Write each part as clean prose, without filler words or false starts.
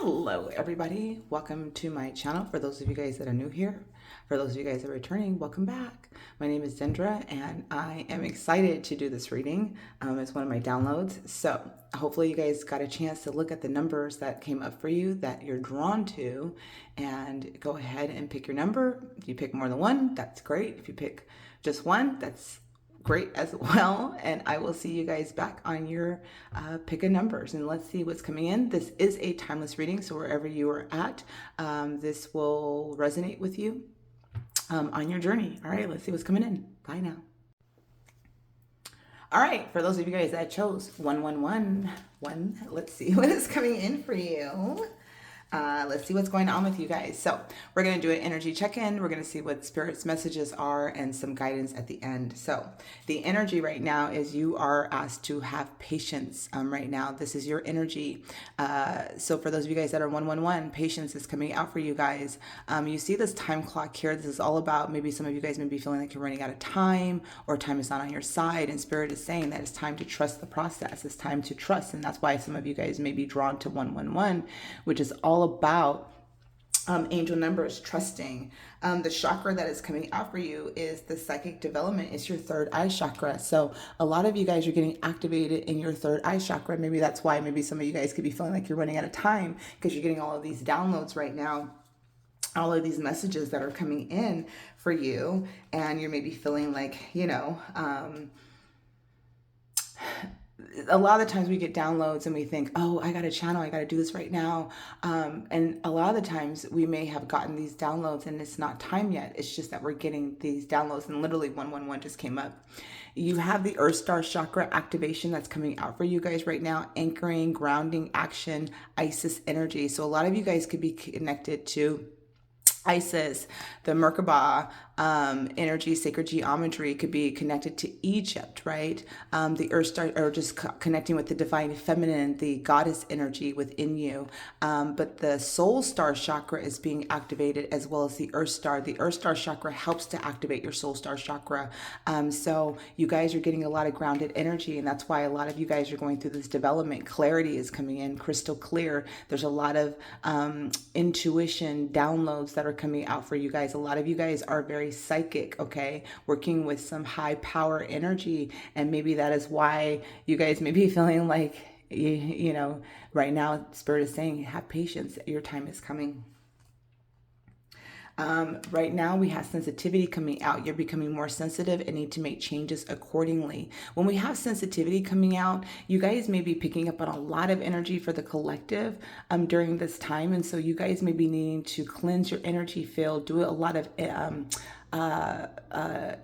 Hello everybody, welcome to my channel. For those of you guys that are new here, for those of you guys that are returning, welcome back. My name is Dendra and I am excited to do this reading. It's one of my downloads, so hopefully you guys got a chance to look at the numbers that came up for you that you're drawn to, and go ahead and pick your number. If you pick more than one, that's great. If you pick just one, that's great as well. And I will see you guys back on your pick of numbers, and let's see what's coming in. This is a timeless reading, so wherever you are at, this will resonate with you on your journey. All right, let's see what's coming in. Bye now. All right, for those of you guys that chose 111, let's see what is coming in for you. Let's see what's going on with you guys. So we're going to do an energy check-in. We're going to see what Spirit's messages are and some guidance at the end. So the energy right now is you are asked to have patience right now. This is your energy. So for those of you guys that are 111, patience is coming out for you guys. You see this time clock here. This is all about, maybe some of you guys may be feeling like you're running out of time, or time is not on your side, and Spirit is saying that it's time to trust the process. It's time to trust, and that's why some of you guys may be drawn to 111, which is all about angel numbers, trusting. The chakra that is coming out for you is the psychic development. It's your third eye chakra. So a lot of you guys are getting activated in your third eye chakra. Maybe that's why maybe some of you guys could be feeling like you're running out of time, because you're getting all of these downloads right now, all of these messages that are coming in for you, and you're maybe feeling like, a lot of the times we get downloads and we think, oh, I got a channel, I got to do this right now. And a lot of the times we may have gotten these downloads and it's not time yet. It's just that we're getting these downloads, and literally 111 just came up. You have the Earth Star chakra activation that's coming out for you guys right now, anchoring, grounding, action, Isis energy. So a lot of you guys could be connected to Isis, the Merkaba energy, sacred geometry could be connected to Egypt, right? The Earth Star, or just connecting with the divine feminine, the goddess energy within you. But the Soul Star chakra is being activated, as well as the Earth Star. The Earth Star chakra helps to activate your Soul Star chakra. So you guys are getting a lot of grounded energy, and that's why a lot of you guys are going through this development. Clarity is coming in crystal clear. There's a lot of intuition, downloads that are coming out for you guys. A lot of you guys are very psychic, okay, working with some high power energy, and maybe that is why you guys may be feeling like, right now Spirit is saying, have patience, your time is coming. Right now we have sensitivity coming out. You're becoming more sensitive and need to make changes accordingly. When we have sensitivity coming out, you guys may be picking up on a lot of energy for the collective during this time. And so you guys may be needing to cleanse your energy field, do a lot of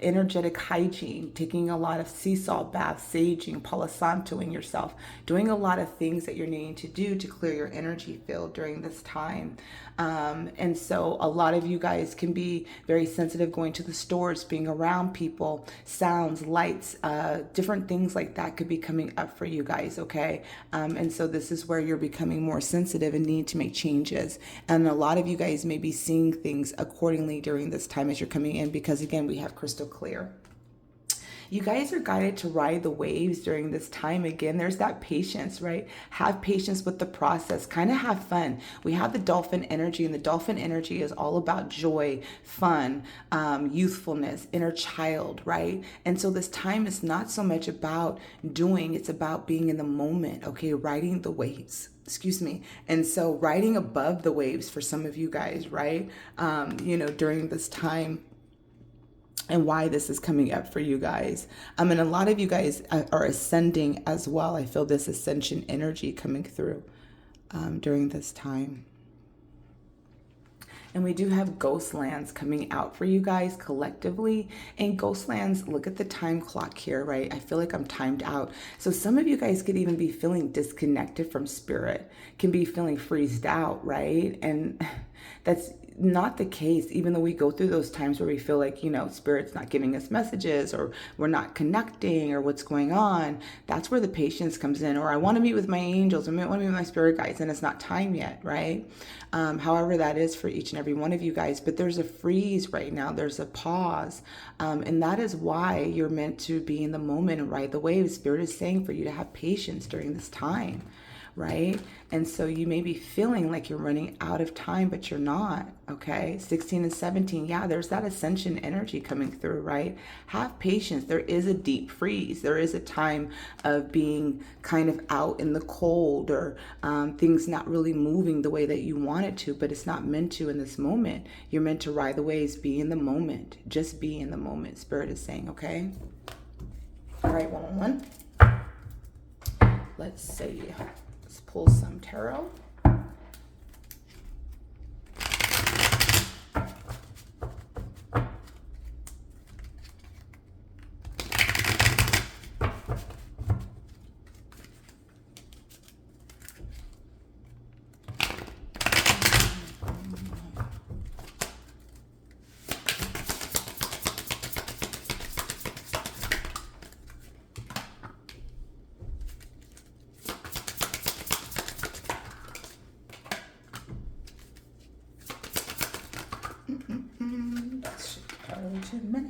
energetic hygiene, taking a lot of sea salt baths, saging, palo santoing yourself, doing a lot of things that you're needing to do to clear your energy field during this time. And so a lot of you guys can be very sensitive, going to the stores, being around people, sounds, lights, different things like that could be coming up for you guys, okay? And so this is where you're becoming more sensitive and need to make changes. And a lot of you guys may be seeing things accordingly during this time as you're coming in, because again, we have crystal clear. You guys are guided to ride the waves during this time. Again, there's that patience, right? Have patience with the process. Kind of have fun. We have the dolphin energy, and the dolphin energy is all about joy, fun, youthfulness, inner child, right? And so this time is not so much about doing, it's about being in the moment, okay? Riding the waves. Excuse me. And so riding above the waves for some of you guys, right? During this time, and why this is coming up for you guys. And a lot of you guys are ascending as well. I feel this ascension energy coming through during this time. And we do have ghost lands coming out for you guys collectively. And ghost lands, look at the time clock here, right? I feel like I'm timed out. So some of you guys could even be feeling disconnected from Spirit, can be feeling freezed out, right? And that's not the case, even though we go through those times where we feel like, Spirit's not giving us messages, or we're not connecting, or what's going on. That's where the patience comes in. Or I want to meet with my angels, or I want to meet with my spirit guides, and it's not time yet, right? However that is for each and every one of you guys. But there's a freeze right now. There's a pause. And that is why you're meant to be in the moment and ride the waves. Spirit is saying for you to have patience during this time. right? And so you may be feeling like you're running out of time, but you're not, okay? 16 and 17, yeah, there's that ascension energy coming through, right? Have patience. There is a deep freeze. There is a time of being kind of out in the cold, or things not really moving the way that you want it to, but it's not meant to in this moment. You're meant to ride the waves, be in the moment. Just be in the moment, Spirit is saying, okay? All right, one-on-one. Let's see. Let's pull some tarot. That's too many.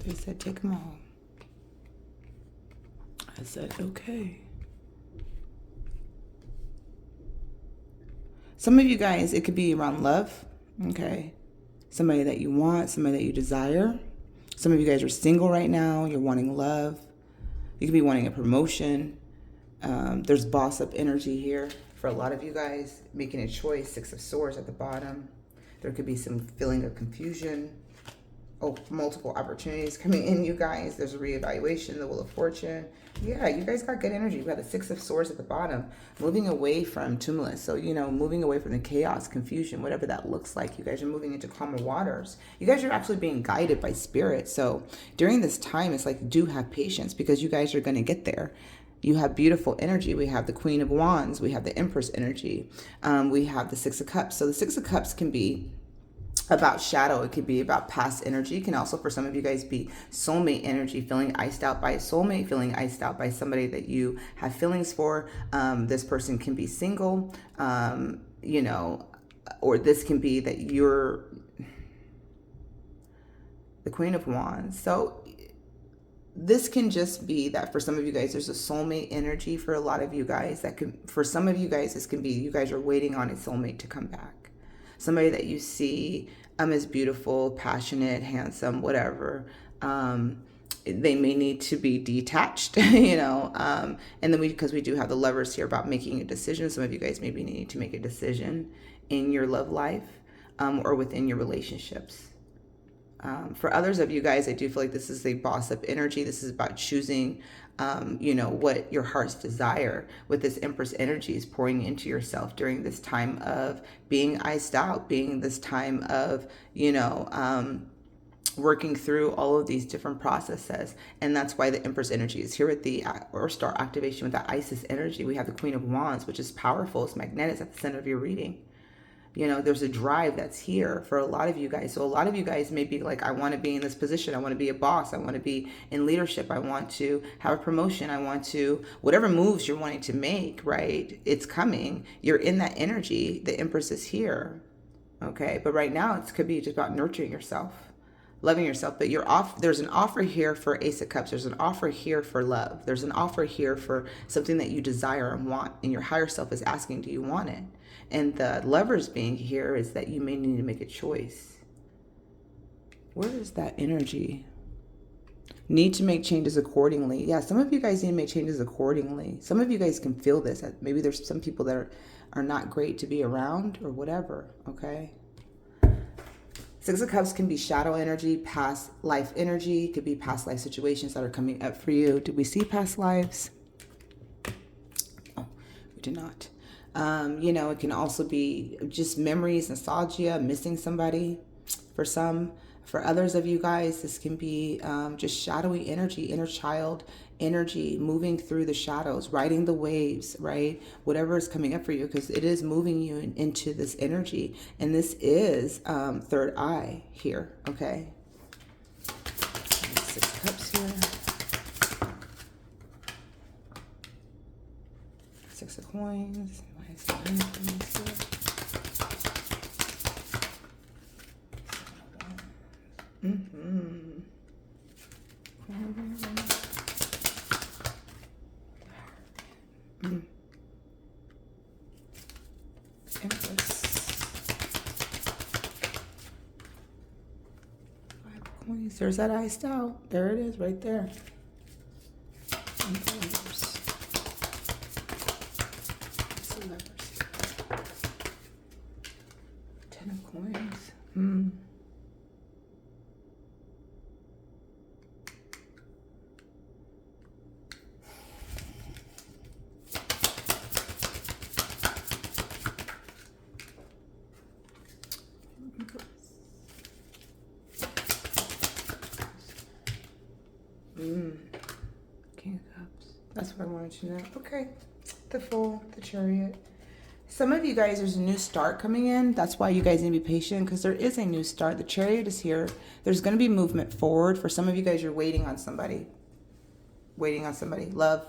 They said, take them all. I said, okay. Some of you guys, it could be around love, okay? Somebody that you want, somebody that you desire. Some of you guys are single right now. You're wanting love. You could be wanting a promotion. There's boss up energy here for a lot of you guys, making a choice. 6 of Swords at the bottom. There could be some feeling of confusion. Oh, multiple opportunities coming in, you guys. There's a reevaluation, the Wheel of Fortune. Yeah, you guys got good energy. We got the 6 of Swords at the bottom. Moving away from tumulus. So, you know, moving away from the chaos, confusion, whatever that looks like. You guys are moving into calmer waters. You guys are actually being guided by spirit. So during this time, it's like, do have patience, because you guys are going to get there. You have beautiful energy. We have the Queen of Wands. We have the Empress energy. We have the 6 of Cups. So the 6 of Cups can be about shadow. It could be about past energy. It can also, for some of you guys, be soulmate energy, feeling iced out by a soulmate, feeling iced out by somebody that you have feelings for. This person can be single, you know, or this can be that you're the Queen of Wands. So this can just be that for some of you guys, there's a soulmate energy. For a lot of you guys, that can, for some of you guys, this can be you guys are waiting on a soulmate to come back. Somebody that you see as beautiful, passionate, handsome, whatever. They may need to be detached, you know. And then because we do have the Lovers here about making a decision. Some of you guys maybe need to make a decision in your love life or within your relationships. For others of you guys, I do feel like this is a boss up energy. This is about choosing, you know, what your heart's desire with this Empress energy is pouring into yourself during this time of being iced out, being this time of, you know, working through all of these different processes. And that's why the Empress energy is here with the Earth Star activation with that Isis energy. We have the Queen of Wands, which is powerful. It's magnetic at the center of your reading. You know, there's a drive that's here for a lot of you guys. So a lot of you guys may be like, I want to be in this position. I want to be a boss. I want to be in leadership. I want to have a promotion. I want to, whatever moves you're wanting to make, right? It's coming. You're in that energy. The Empress is here. Okay. But right now it could be just about nurturing yourself, loving yourself. But you're off. There's an offer here for Ace of Cups. There's an offer here for love. There's an offer here for something that you desire and want. And your higher self is asking, do you want it? And the Lovers being here is that you may need to make a choice. Where is that energy? Need to make changes accordingly. Yeah, some of you guys need to make changes accordingly. Some of you guys can feel this. Maybe there's some people that are not great to be around or whatever, okay? 6 of Cups can be shadow energy, past life energy. It could be past life situations that are coming up for you. Did we see past lives? Oh, we did not. You know, it can also be just memories, nostalgia, missing somebody for some. For others of you guys, this can be just shadowy energy, inner child energy, moving through the shadows, riding the waves, right? Whatever is coming up for you, because it is moving you into this energy. And this is third eye here, okay? 6 of Cups here. 6 of Coins. Empress. 5 coins. There's that iced out. There it is, right there. Lovers. 10 of coins. King of Cups. That's what I wanted to know. Okay. The Fool, the Chariot. Some of you guys, there's a new start coming in. That's why you guys need to be patient, because there is a new start. The Chariot is here. There's going to be movement forward. For some of you guys, you're waiting on somebody. Waiting on somebody. Love.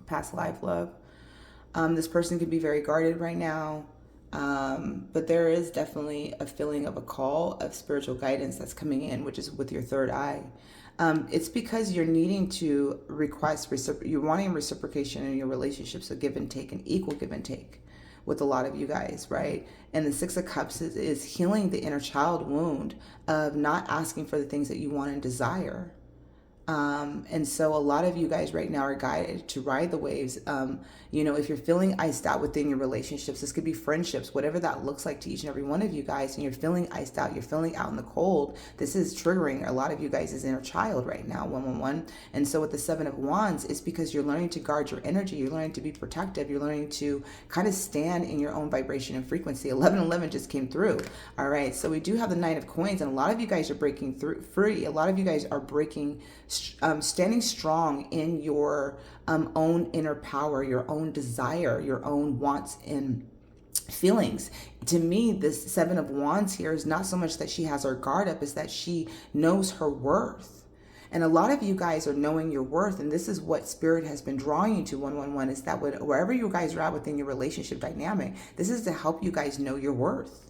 Past life love. This person could be very guarded right now. But there is definitely a feeling of a call of spiritual guidance that's coming in, which is with your third eye. It's because you're needing to request, you're wanting reciprocation in your relationships, so give and take, an equal give and take with a lot of you guys, right? And the Six of Cups is healing the inner child wound of not asking for the things that you want and desire. And so a lot of you guys right now are guided to ride the waves. If you're feeling iced out within your relationships, this could be friendships, whatever that looks like to each and every one of you guys, and you're feeling iced out, you're feeling out in the cold, this is triggering a lot of you guys' inner child right now, 111. And so with the Seven of Wands, it's because you're learning to guard your energy, you're learning to be protective, you're learning to kind of stand in your own vibration and frequency. 1111 just came through. All right, so we do have the Nine of Coins, and a lot of you guys are breaking free. A lot of you guys are standing strong in your own inner power, your own desire, your own wants and feelings. To me, this Seven of Wands here is not so much that she has her guard up, is that she knows her worth. And a lot of you guys are knowing your worth, and this is what Spirit has been drawing you to, 111, is that wherever you guys are at within your relationship dynamic, this is to help you guys know your worth.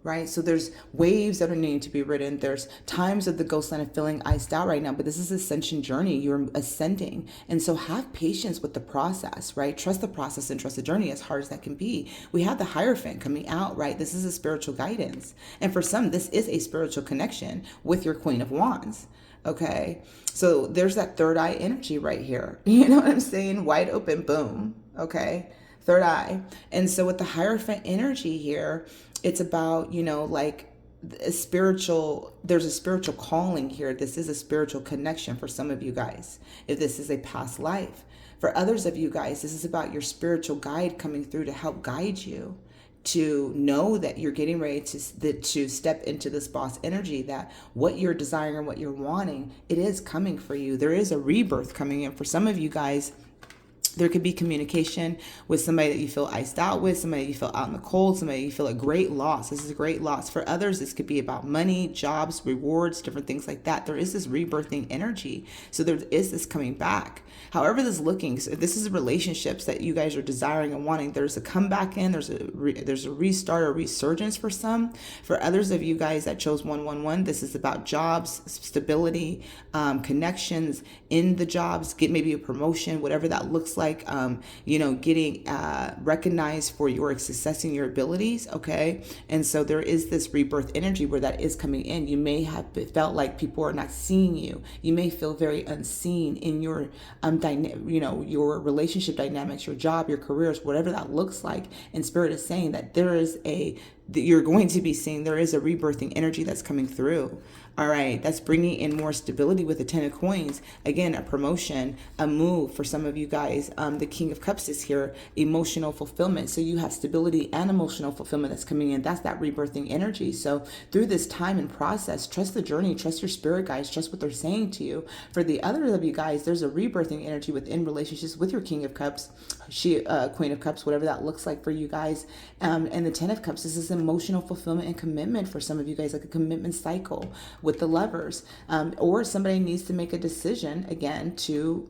Right? So there's waves that are needing to be ridden. There's times of the ghost line of feeling iced out right now, but this is ascension journey. You're ascending. And so have patience with the process, right? Trust the process and trust the journey, as hard as that can be. We have the Hierophant coming out, right? This is a spiritual guidance. And for some, this is a spiritual connection with your Queen of Wands. Okay. So there's that third eye energy right here. You know what I'm saying? Wide open, boom. Okay. Third eye. And so with the Hierophant energy here, it's about, like there's a spiritual calling here. This is a spiritual connection for some of you guys, if this is a past life. For others of you guys, this is about your spiritual guide coming through to help guide you to know that you're getting ready to step into this boss energy, that what you're desiring and what you're wanting, it is coming for you. There is a rebirth coming in for some of you guys. There could be communication with somebody that you feel iced out with, somebody you feel out in the cold, somebody you feel a great loss. This is a great loss. For others, this could be about money, jobs, rewards, different things like that. There is this rebirthing energy. So there is this coming back. However this is looking, so if this is relationships that you guys are desiring and wanting, there's a comeback in, there's a restart or resurgence for some. For others of you guys that chose 111, this is about jobs, stability, connections in the jobs, get maybe a promotion, whatever that looks like. Getting recognized for your success and your abilities. Okay. And so there is this rebirth energy where that is coming in. You may have felt like people are not seeing you. You may feel very unseen in your, your relationship dynamics, your job, your careers, whatever that looks like. And Spirit is saying that that you're going to be seeing, there is a rebirthing energy that's coming through. All right, that's bringing in more stability with the Ten of Coins. Again, a promotion, a move for some of you guys. The King of Cups is here, emotional fulfillment. So you have stability and emotional fulfillment that's coming in. That's that rebirthing energy. So through this time and process, trust the journey, trust your spirit guides, trust what they're saying to you. For the others of you guys, there's a rebirthing energy within relationships with your King of Cups, Queen of Cups, whatever that looks like for you guys. And the Ten of Cups, this is emotional fulfillment and commitment for some of you guys, like a commitment cycle with the Lovers, or somebody needs to make a decision again to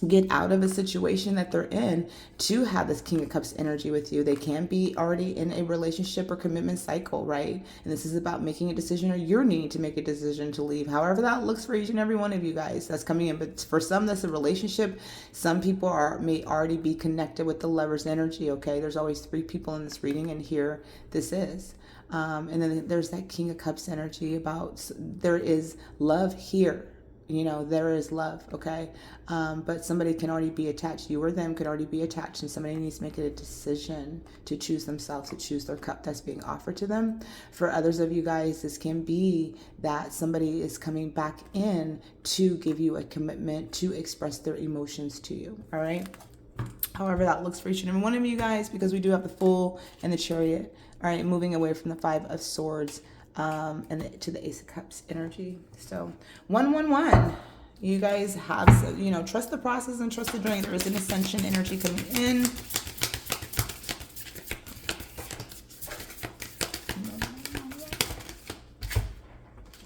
get out of a situation that they're in to have this King of Cups energy with you. They can be already in a relationship or commitment cycle, right? And this is about making a decision, or you're needing to make a decision to leave. However that looks for each and every one of you guys that's coming in. But for some, that's a relationship. Some people may already be connected with the Lover's energy, okay? There's always 3 people in this reading, and here this is. And then there's that King of Cups energy about there is love here. There is love, okay? But somebody can already be attached. You or them could already be attached, and somebody needs to make a decision to choose themselves, to choose their cup that's being offered to them. For others of you guys, this can be that somebody is coming back in to give you a commitment, to express their emotions to you, all right? However that looks for each and every one of you guys, because we do have the Fool and the Chariot, all right? Moving away from the 5 of Swords. And to the Ace of Cups energy. So 111, you guys have, trust the process and trust the journey. There is an ascension energy coming in.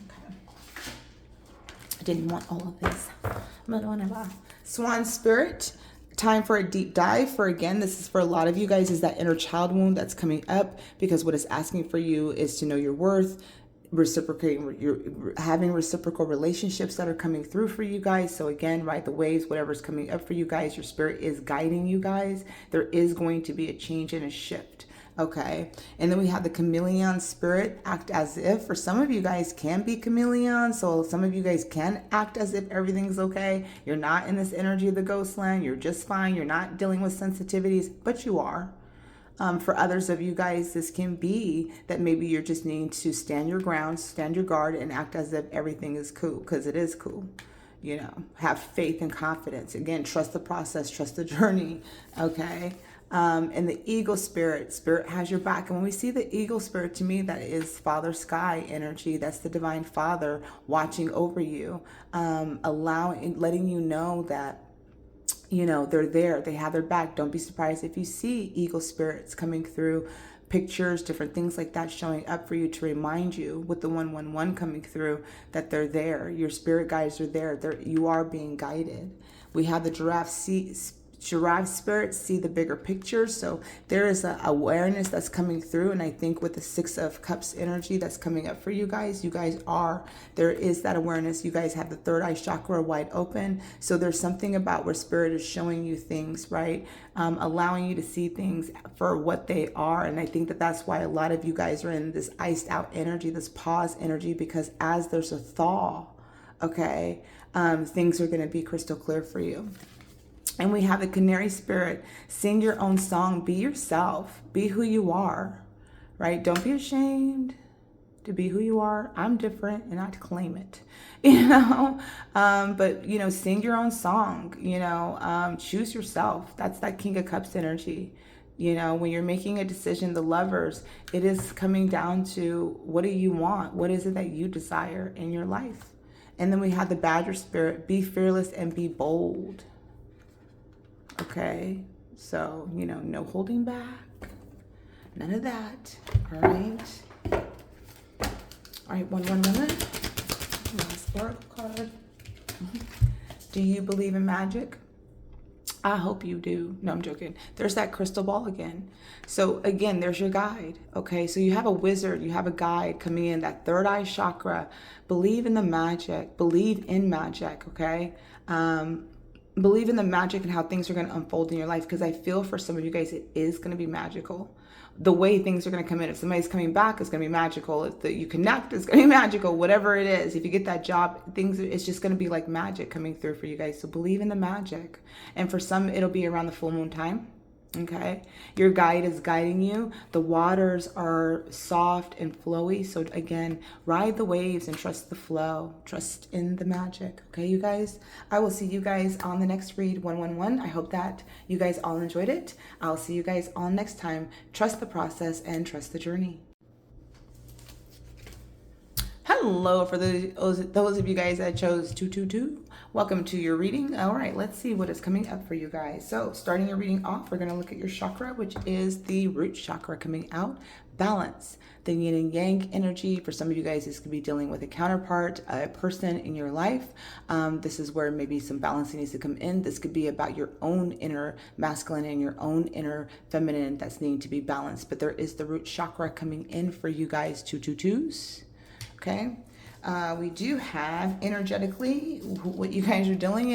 Okay. I didn't want all of this. But whatever. Swan Spirit. Time for a deep dive. For again, this is for a lot of you guys, is that inner child wound that's coming up, because what it's asking for you is to know your worth, reciprocating, you're having reciprocal relationships that are coming through for you guys. So again, ride the waves, whatever's coming up for you guys. Your spirit is guiding you guys. There is going to be a change and a shift. Okay. And then we have the chameleon spirit, act as if. For some of you guys can be chameleon. So some of you guys can act as if everything's okay. You're not in this energy of the ghost land. You're just fine. You're not dealing with sensitivities, but you are. For others of you guys, this can be that maybe you're just needing to stand your ground, stand your guard, and act as if everything is cool, because it is cool. Have faith and confidence. Again, trust the process, trust the journey. Okay. And the eagle spirit has your back. And when we see the eagle spirit, to me, that is Father Sky energy. That's the divine Father watching over you, letting you know that, they're there. They have their back. Don't be surprised if you see eagle spirits coming through, pictures, different things like that showing up for you to remind you, with the 111 coming through, that they're there. Your spirit guides are there. You are being guided. We have the giraffe spirits see the bigger picture. So there is an awareness that's coming through. And I think with the 6 of Cups energy that's coming up for you guys there is that awareness. You guys have the 3rd eye chakra wide open. So there's something about where spirit is showing you things, right? Allowing you to see things for what they are. And I think that that's why a lot of you guys are in this iced out energy, this pause energy, because as there's a thaw, okay, things are going to be crystal clear for you. And we have the canary spirit. Sing your own song. Be yourself. Be who you are, right? Don't be ashamed to be who you are. I'm different, and not to claim it, but, sing your own song, choose yourself. That's that King of Cups energy. When you're making a decision, the Lovers, it is coming down to, what do you want? What is it that you desire in your life? And then we have the Badger spirit. Be fearless and be bold. Okay, so, no holding back, none of that. All right, 111. Last oracle card. Do you believe in magic? I hope you do. No, I'm joking. There's that crystal ball again. So again, there's your guide. Okay, so you have a wizard, you have a guide coming in, that 3rd eye chakra. Believe in the magic. Believe in magic. Okay. Believe in the magic and how things are going to unfold in your life, because I feel for some of you guys it is going to be magical. The way things are going to come in, if somebody's coming back, it's going to be magical. If you connect, it's going to be magical. Whatever it is, if you get that job, it's just going to be like magic coming through for you guys. So believe in the magic. And for some, it'll be around the full moon time. Okay, your guide is guiding you. The waters are soft and flowy. So again, ride the waves and trust the flow. Trust in the magic. Okay, you guys, I will see you guys on the next read, 111. I hope that you guys all enjoyed it. I'll see you guys all next time. Trust the process and trust the journey. Hello, for those of you guys that chose 222. Welcome to your reading. All right, let's see what is coming up for you guys. So starting your reading off, we're going to look at your chakra, which is the root chakra coming out. balance. The yin and yang energy, for some of you guys, this could be dealing with a counterpart, a person in your life. This is where maybe some balancing needs to come in. This could be about your own inner masculine and your own inner feminine that's needing to be balanced. But there is the root chakra coming in for you guys, 222s. Okay. We do have energetically, what you guys are dealing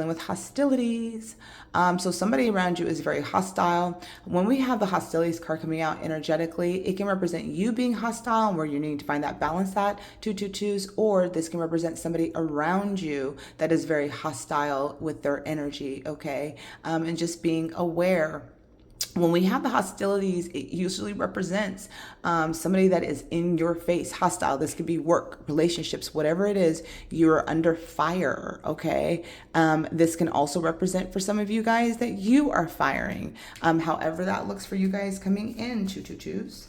with hostilities. So somebody around you is very hostile. When we have the hostilities card coming out energetically, it can represent you being hostile, where you need to find that balance at 222s, or this can represent somebody around you that is very hostile with their energy. Okay. And just being aware. When we have the hostilities, it usually represents somebody that is in your face, hostile. This could be work, relationships, whatever it is, you're under fire, okay? This can also represent for some of you guys that you are firing. However that looks for you guys coming in, 222s.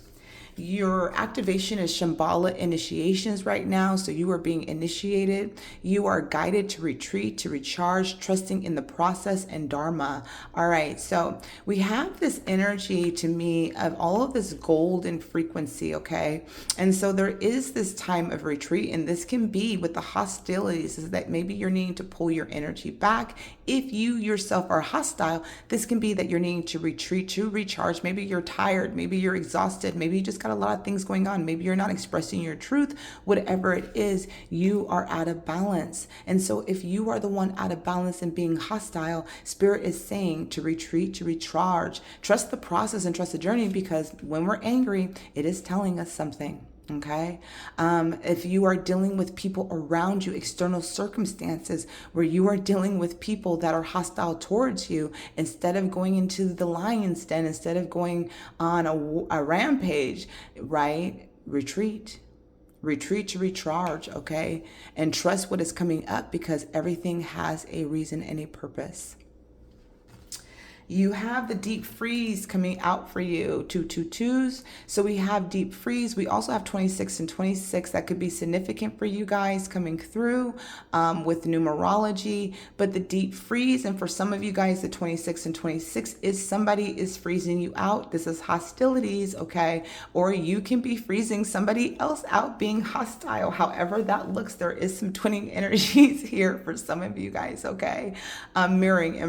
Your activation is Shambhala initiations right now. So you are being initiated. You are guided to retreat, to recharge, trusting in the process and Dharma. All right. So we have this energy to me of all of this golden frequency. Okay. And so there is this time of retreat, and this can be with the hostilities, is that maybe you're needing to pull your energy back. If you yourself are hostile, this can be that you're needing to retreat, to recharge. Maybe you're tired. Maybe you're exhausted. Maybe you just got a lot of things going on. Maybe you're not expressing your truth. Whatever it is, you are out of balance. And so if you are the one out of balance and being hostile, Spirit is saying to retreat, to recharge, trust the process and trust the journey, because when we're angry, it is telling us something. Okay. If you are dealing with people around you, external circumstances where you are dealing with people that are hostile towards you, instead of going into the lion's den, instead of going on a rampage, right? Retreat to recharge. Okay. And trust what is coming up, because everything has a reason and a purpose. You have the deep freeze coming out for you, 222s. So we have deep freeze. We also have 26 and 26. That could be significant for you guys coming through with numerology. But the deep freeze, and for some of you guys, the 26 and 26 is somebody is freezing you out. This is hostilities, okay? Or you can be freezing somebody else out, being hostile. However that looks, there is some twinning energies here for some of you guys, okay? Mirroring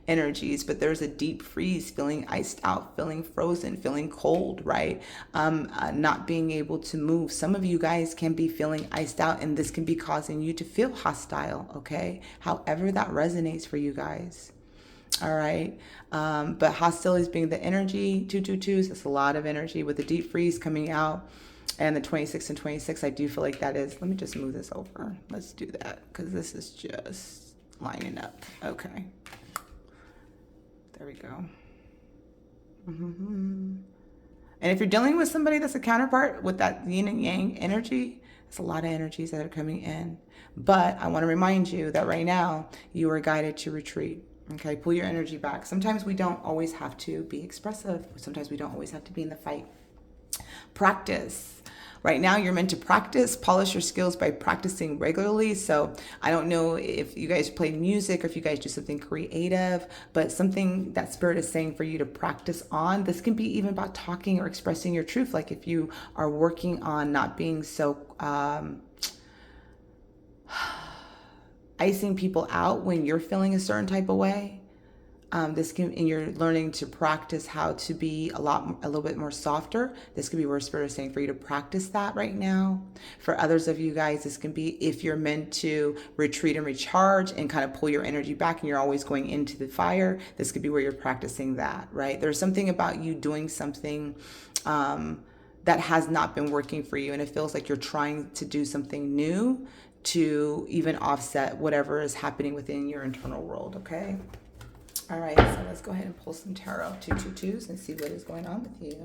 energies, but there's a deep freeze, feeling iced out, feeling frozen, feeling cold, right? Not being able to move. Some of you guys can be feeling iced out, and this can be causing you to feel hostile, okay? However that resonates for you guys. All right. But hostilities being the energy, 222s, that's a lot of energy with the deep freeze coming out. And the 26 and 26, I do feel like that is, let me just move this over. Let's do that, because this is just lining up. Okay. There we go. And if you're dealing with somebody that's a counterpart with that yin and yang energy, it's a lot of energies that are coming in. But I want to remind you that right now you are guided to retreat. Okay. Pull your energy back. Sometimes we don't always have to be expressive. Sometimes we don't always have to be in the fight. Practice. Right now, you're meant to practice, polish your skills by practicing regularly. So I don't know if you guys play music or if you guys do something creative, but something that Spirit is saying for you to practice on. This can be even about talking or expressing your truth. Like if you are working on not being so icing people out when you're feeling a certain type of way. And you're learning to practice how to be a little bit more softer. This could be where Spirit is saying for you to practice that right now. For others of you guys, this can be if you're meant to retreat and recharge and kind of pull your energy back and you're always going into the fire. This could be where you're practicing that, right? There's something about you doing something that has not been working for you, and it feels like you're trying to do something new to even offset whatever is happening within your internal world, okay? All right, so let's go ahead and pull some tarot 222s and see what is going on with you.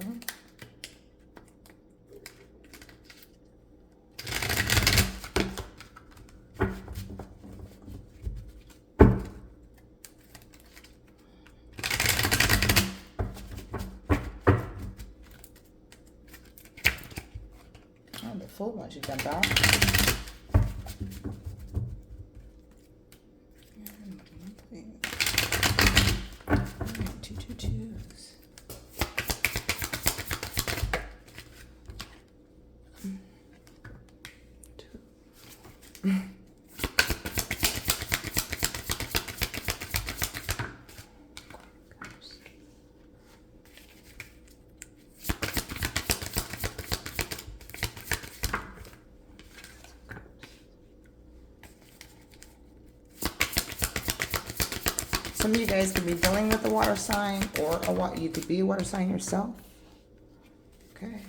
Oh, the full one should jump out. Some of you guys could be dealing with a water sign, or you could be a water sign yourself. Okay.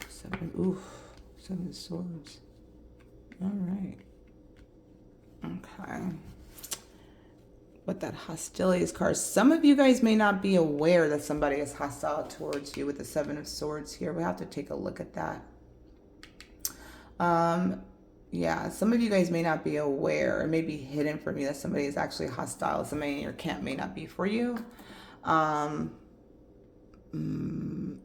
Seven of Swords. All right. Okay. What that hostilities card. Some of you guys may not be aware that somebody is hostile towards you with the Seven of Swords here. We have to take a look at that. Yeah, some of you guys may not be aware, or may be hidden from you, that somebody is actually hostile. Somebody in your camp may not be for you.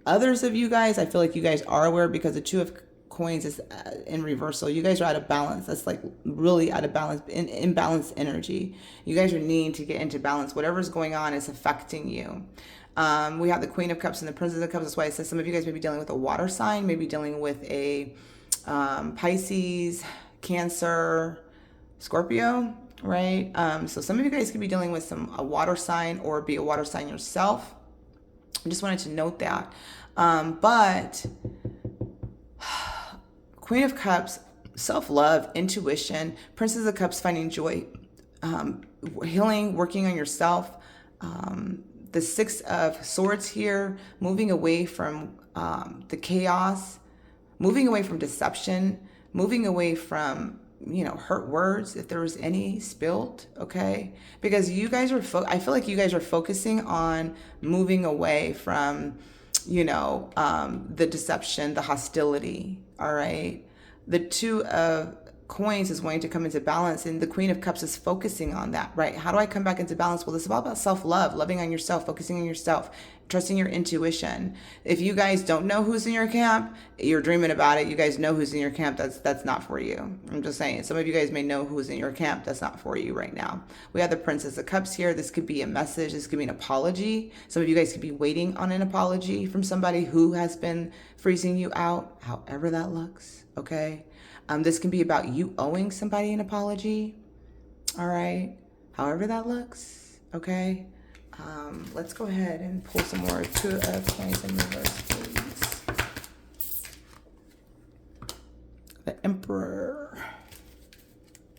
Others of you guys, I feel like you guys are aware, because the Two of Coins is in reversal. You guys are out of balance. That's like really out of balance, imbalanced energy. You guys are needing to get into balance. Whatever's going on is affecting you. We have the Queen of Cups and the Princess of Cups. That's why I said some of you guys may be dealing with a water sign, maybe dealing with a Pisces, Cancer, Scorpio, right? So some of you guys could be dealing with a water sign, or be a water sign yourself. I just wanted to note that. But Queen of Cups, self-love, intuition. Princess of Cups, finding joy, healing, working on yourself. The Six of Swords here, moving away from the chaos, moving away from deception, moving away from, hurt words, if there was any spilled, okay? Because you guys are, I feel like you guys are focusing on moving away from, the deception, the hostility, all right? The Two of Coins is wanting to come into balance, and the Queen of Cups is focusing on that, right? How do I come back into balance? Well, it's all about self-love, loving on yourself, focusing on yourself, trusting your intuition. If you guys don't know who's in your camp, you're dreaming about it. You guys know who's in your camp. That's not for you. I'm just saying. Some of you guys may know who's in your camp. That's not for you right now. We have the Princess of Cups here. This could be a message. This could be an apology. Some of you guys could be waiting on an apology from somebody who has been freezing you out, however that looks, okay? This can be about you owing somebody an apology, all right? However that looks, okay? Let's go ahead and pull some more Two of Coins in reverse, please. The Emperor.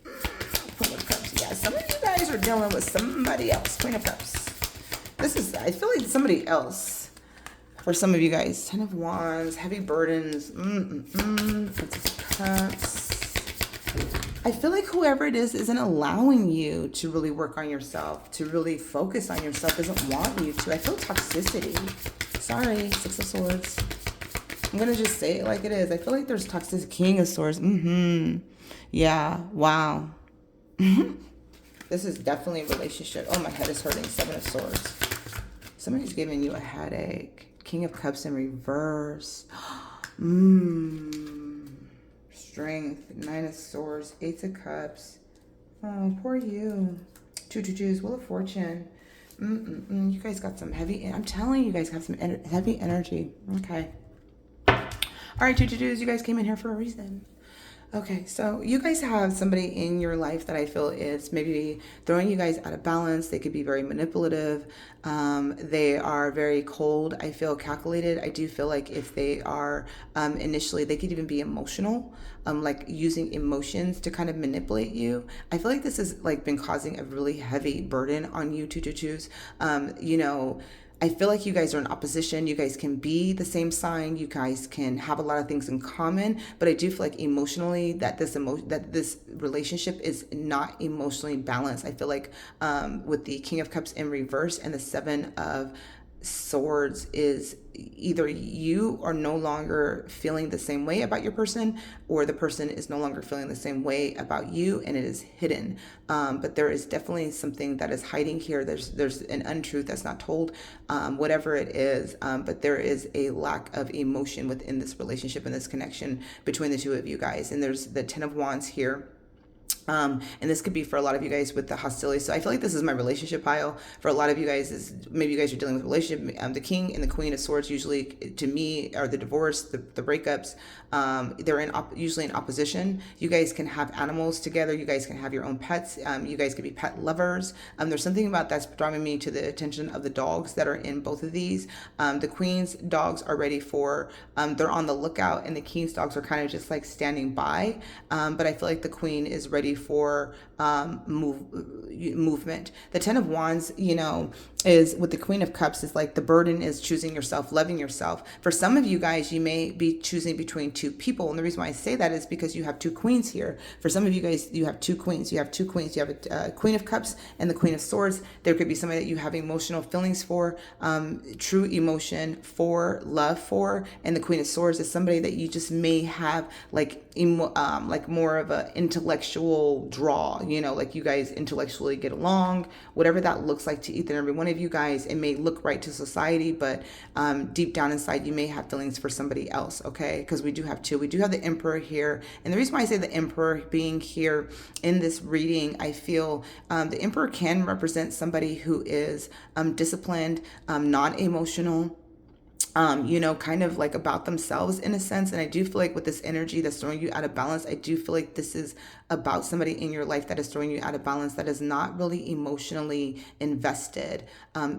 Queen of Cups. Yeah, some of you guys are dealing with somebody else. Queen of Cups. I feel like somebody else. For some of you guys, Ten of Wands, heavy burdens, Princess of Cups. I feel like whoever it is isn't allowing you to really work on yourself, to really focus on yourself, doesn't want you to. I feel toxicity. Sorry, Six of Swords. I'm going to just say it like it is. I feel like there's toxicity. King of Swords. Yeah, wow. This is definitely a relationship. Oh, my head is hurting. Seven of Swords. Somebody's giving you a headache. King of Cups in reverse. Strength. Nine of Swords. Eight of Cups. Oh, poor you. Two to choose. Wheel of Fortune. You guys got some heavy. I'm telling you, you guys have some heavy energy. Okay. All right, two to choose. You guys came in here for a reason. Okay, so you guys have somebody in your life that I feel is maybe throwing you guys out of balance. They could be very manipulative. They are very cold. I feel calculated. I do feel like if they are initially, they could even be emotional, like using emotions to kind of manipulate you. I feel like this has like been causing a really heavy burden on you to choose. I feel like you guys are in opposition. You guys can be the same sign. You guys can have a lot of things in common, but I do feel like emotionally that this relationship is not emotionally balanced. I feel like with the King of Cups in reverse and the Seven of Swords is either you are no longer feeling the same way about your person, or the person is no longer feeling the same way about you, and it is hidden. But there is definitely something that is hiding here. There's an untruth that's not told, whatever it is. But there is a lack of emotion within this relationship and this connection between the two of you guys. And there's the Ten of Wands here. And this could be for a lot of you guys with the hostility. So I feel like this is my relationship pile. For a lot of you guys, is maybe you guys are dealing with a relationship. The King and the Queen of Swords usually, to me, are the divorce, the breakups. They're usually in opposition. You guys can have animals together. You guys can have your own pets. You guys could be pet lovers. There's something about that's drawing me to the attention of the dogs that are in both of these. The Queen's dogs are ready for, they're on the lookout, and the King's dogs are kind of just like standing by. But I feel like the Queen is ready for movement. The Ten of Wands, is with the Queen of Cups, is like the burden is choosing yourself, loving yourself. For some of you guys, you may be choosing between two people. And the reason why I say that is because you have two queens here. For some of you guys, you have two queens. You have two queens. You have a Queen of Cups and the Queen of Swords. There could be somebody that you have emotional feelings for, true emotion for, love for. And the Queen of Swords is somebody that you just may have like more of a intellectual draw, like you guys intellectually get along, whatever that looks like to each and every one of you guys. It may look right to society, but deep down inside, you may have feelings for somebody else, okay? Because we do have two. We do have the Emperor here. And the reason why I say the Emperor being here in this reading, I feel the Emperor can represent somebody who is disciplined, non-emotional, kind of like about themselves in a sense. And I do feel like with this energy that's throwing you out of balance, I do feel like this is about somebody in your life that is throwing you out of balance, that is not really emotionally invested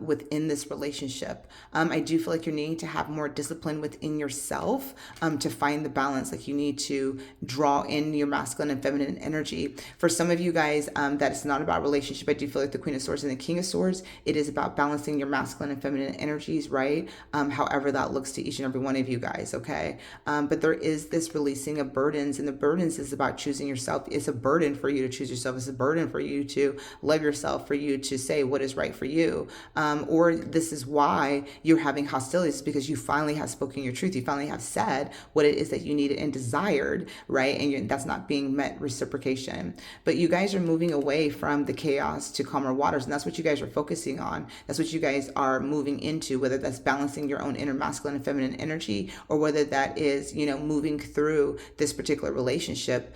within this relationship. I do feel like you're needing to have more discipline within yourself to find the balance. Like you need to draw in your masculine and feminine energy. For some of you guys, that it's not about relationship. I do feel like the Queen of Swords and the King of Swords, it is about balancing your masculine and feminine energies, right? However that looks to each and every one of you guys, okay? But there is this releasing of burdens, and the burdens is about choosing yourself. It's a burden for you to choose yourself. It's a burden for you to love yourself, for you to say what is right for you. Or this is why you're having hostilities, because you finally have spoken your truth. You finally have said what it is that you needed and desired, right? And that's not being met reciprocation. But you guys are moving away from the chaos to calmer waters, and that's what you guys are focusing on. That's what you guys are moving into, whether that's balancing your own inner masculine and feminine energy, or whether that is, moving through this particular relationship,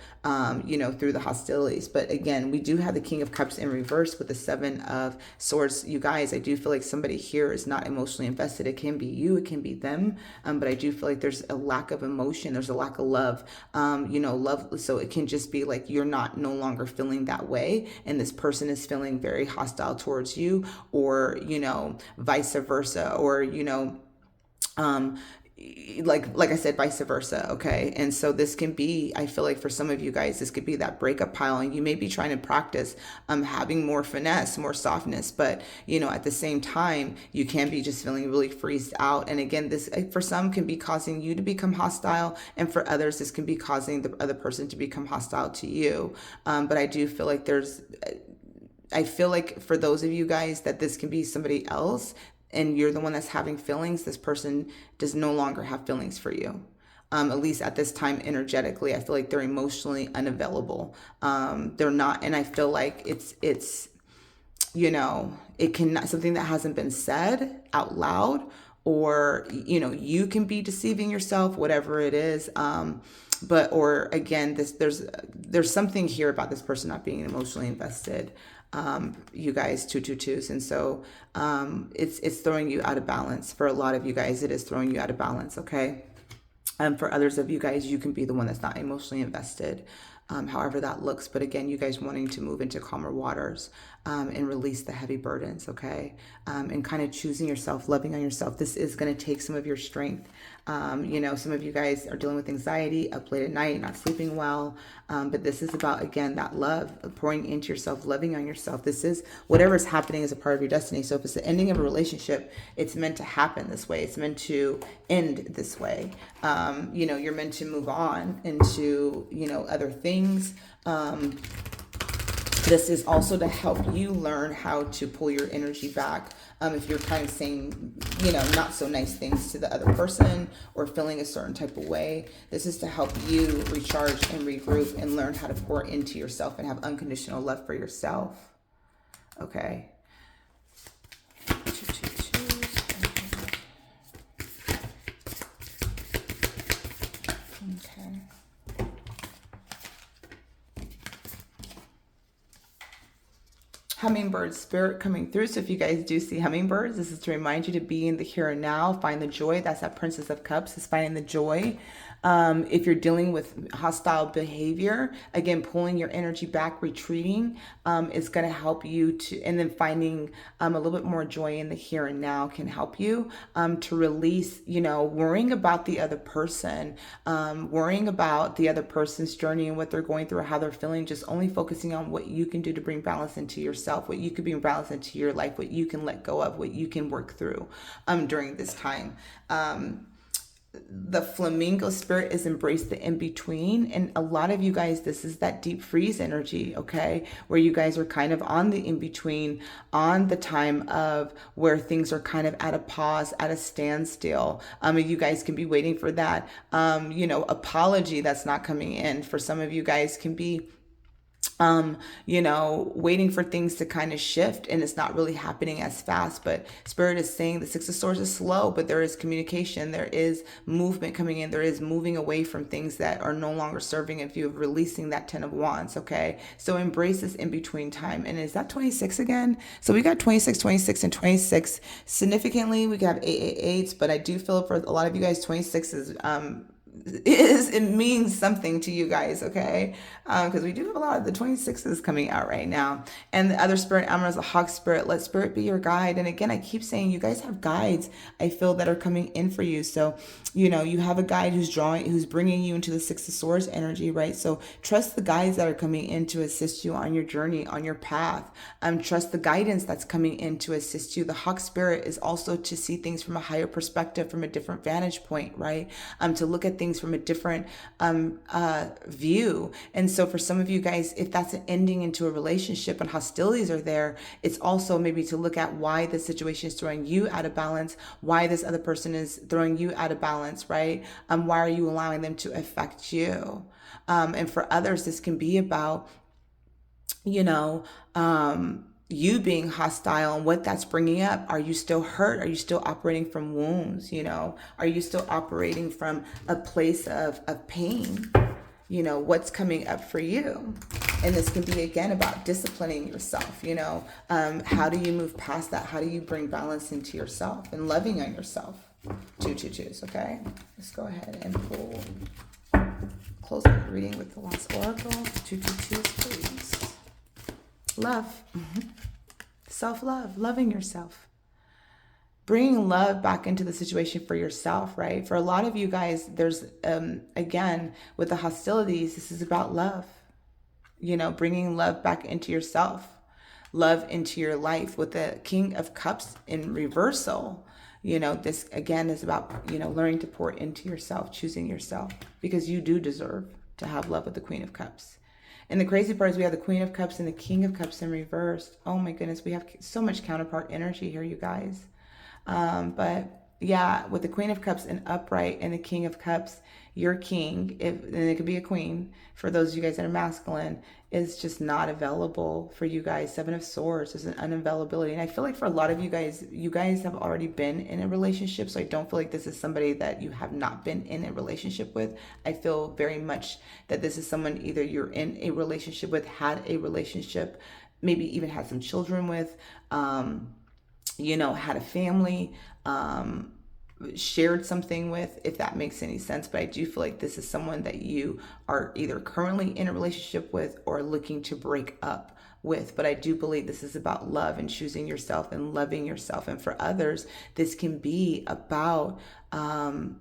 through the hostilities. But again, we do have the King of Cups in reverse with the Seven of Swords. You guys, I do feel like somebody here is not emotionally invested. It can be you, it can be them. But I do feel like there's a lack of emotion. There's a lack of love, love. So it can just be like, you're no longer feeling that way. And this person is feeling very hostile towards you, or, vice versa, or, like I said, vice versa. Okay. And so this can be, I feel like for some of you guys, this could be that breakup pile, and you may be trying to practice having more finesse, more softness, but at the same time, you can be just feeling really freezed out. And again, this for some can be causing you to become hostile, and for others, this can be causing the other person to become hostile to you. But I do feel like I feel like for those of you guys that this can be somebody else, and you're the one that's having feelings, this person does no longer have feelings for you. At least at this time, energetically, I feel like they're emotionally unavailable. They're not, and I feel like it's it can, something that hasn't been said out loud, or you can be deceiving yourself, whatever it is. Or again, there's something here about this person not being emotionally invested. You guys, 222s. And so it's throwing you out of balance. For a lot of you guys, it is throwing you out of balance, okay? For others of you guys, you can be the one that's not emotionally invested, however that looks. But again, you guys wanting to move into calmer waters and release the heavy burdens, okay? And kind of choosing yourself, loving on yourself. This is going to take some of your strength. Some of you guys are dealing with anxiety, up late at night, not sleeping well. But this is about, again, that love, pouring into yourself, loving on yourself. This is whatever's happening is a part of your destiny. So if it's the ending of a relationship, it's meant to happen this way. It's meant to end this way. You're meant to move on into, other things. This is also to help you learn how to pull your energy back. If you're kind of saying, not so nice things to the other person, or feeling a certain type of way, this is to help you recharge and regroup and learn how to pour into yourself and have unconditional love for yourself. Okay. Okay. Hummingbird spirit coming through. So if you guys do see hummingbirds, this is to remind you to be in the here and now, find the joy. That's that Princess of Cups, is finding the joy. If you're dealing with hostile behavior, again, pulling your energy back, retreating, is going to help you to, and then finding a little bit more joy in the here and now can help you to release, worrying about the other person, worrying about the other person's journey and what they're going through or how they're feeling, just only focusing on what you can do to bring balance into yourself, what you could bring balance into your life, what you can let go of, what you can work through during this time. The flamingo spirit is embrace the in-between. And a lot of you guys, this is that deep freeze energy, okay? Where you guys are kind of on the in-between, on the time of where things are kind of at a pause, at a standstill. You guys can be waiting for that, apology that's not coming in. For some of you guys can be waiting for things to kind of shift, and it's not really happening as fast. But Spirit is saying the Six of Swords is slow, but there is communication, there is movement coming in, there is moving away from things that are no longer serving in view of releasing that Ten of Wands, okay? So embrace this in-between time. And is that 26 again? So we got 26, 26, and 26. Significantly, we got 888s, but I do feel for a lot of you guys, 26 it means something to you guys, okay? Because we do have a lot of the 26s coming out right now. And the other spirit, Amra, is the hawk spirit. Let spirit be your guide. And again, I keep saying you guys have guides, I feel, that are coming in for you. So, you have a guide who's bringing you into the Six of Swords energy, right? So trust the guides that are coming in to assist you on your journey, on your path. Trust the guidance that's coming in to assist you. The hawk spirit is also to see things from a higher perspective, from a different vantage point, right? To look at things from a different view. And so for some of you guys, if that's an ending into a relationship and hostilities are there, it's also maybe to look at why the situation is throwing you out of balance, why this other person is throwing you out of balance, right? Why are you allowing them to affect you? And for others, this can be about, you being hostile and what that's bringing up. Are you still hurt? Are you still operating from wounds? Are you still operating from a place of pain? What's coming up for you? And this can be, again, about disciplining yourself. How do you move past that? How do you bring balance into yourself and loving on yourself? 2 2s, okay? Let's go ahead and close the reading with the last oracle. 2 2s, please. Love. Self-love, loving yourself. Bringing love back into the situation for yourself, right? For a lot of you guys, there's, again, with the hostilities, this is about love. Bringing love back into yourself, love into your life. With the King of Cups in reversal, this, again, is about, learning to pour into yourself, choosing yourself, because you do deserve to have love with the Queen of Cups. And the crazy part is we have the Queen of Cups and the King of Cups in reversed. Oh my goodness, we have so much counterpart energy here, you guys. But yeah, with the Queen of Cups in upright and the King of Cups, your king, and it could be a queen, for those of you guys that are masculine, is just not available for you guys. 7 of Swords is an unavailability. And I feel like for a lot of you guys have already been in a relationship. So I don't feel like this is somebody that you have not been in a relationship with. I feel very much that this is someone either you're in a relationship with, had a relationship, maybe even had some children with, had a family, shared something with, if that makes any sense. But I do feel like this is someone that you are either currently in a relationship with or looking to break up with. But I do believe this is about love and choosing yourself and loving yourself. And for others, this can be about, no,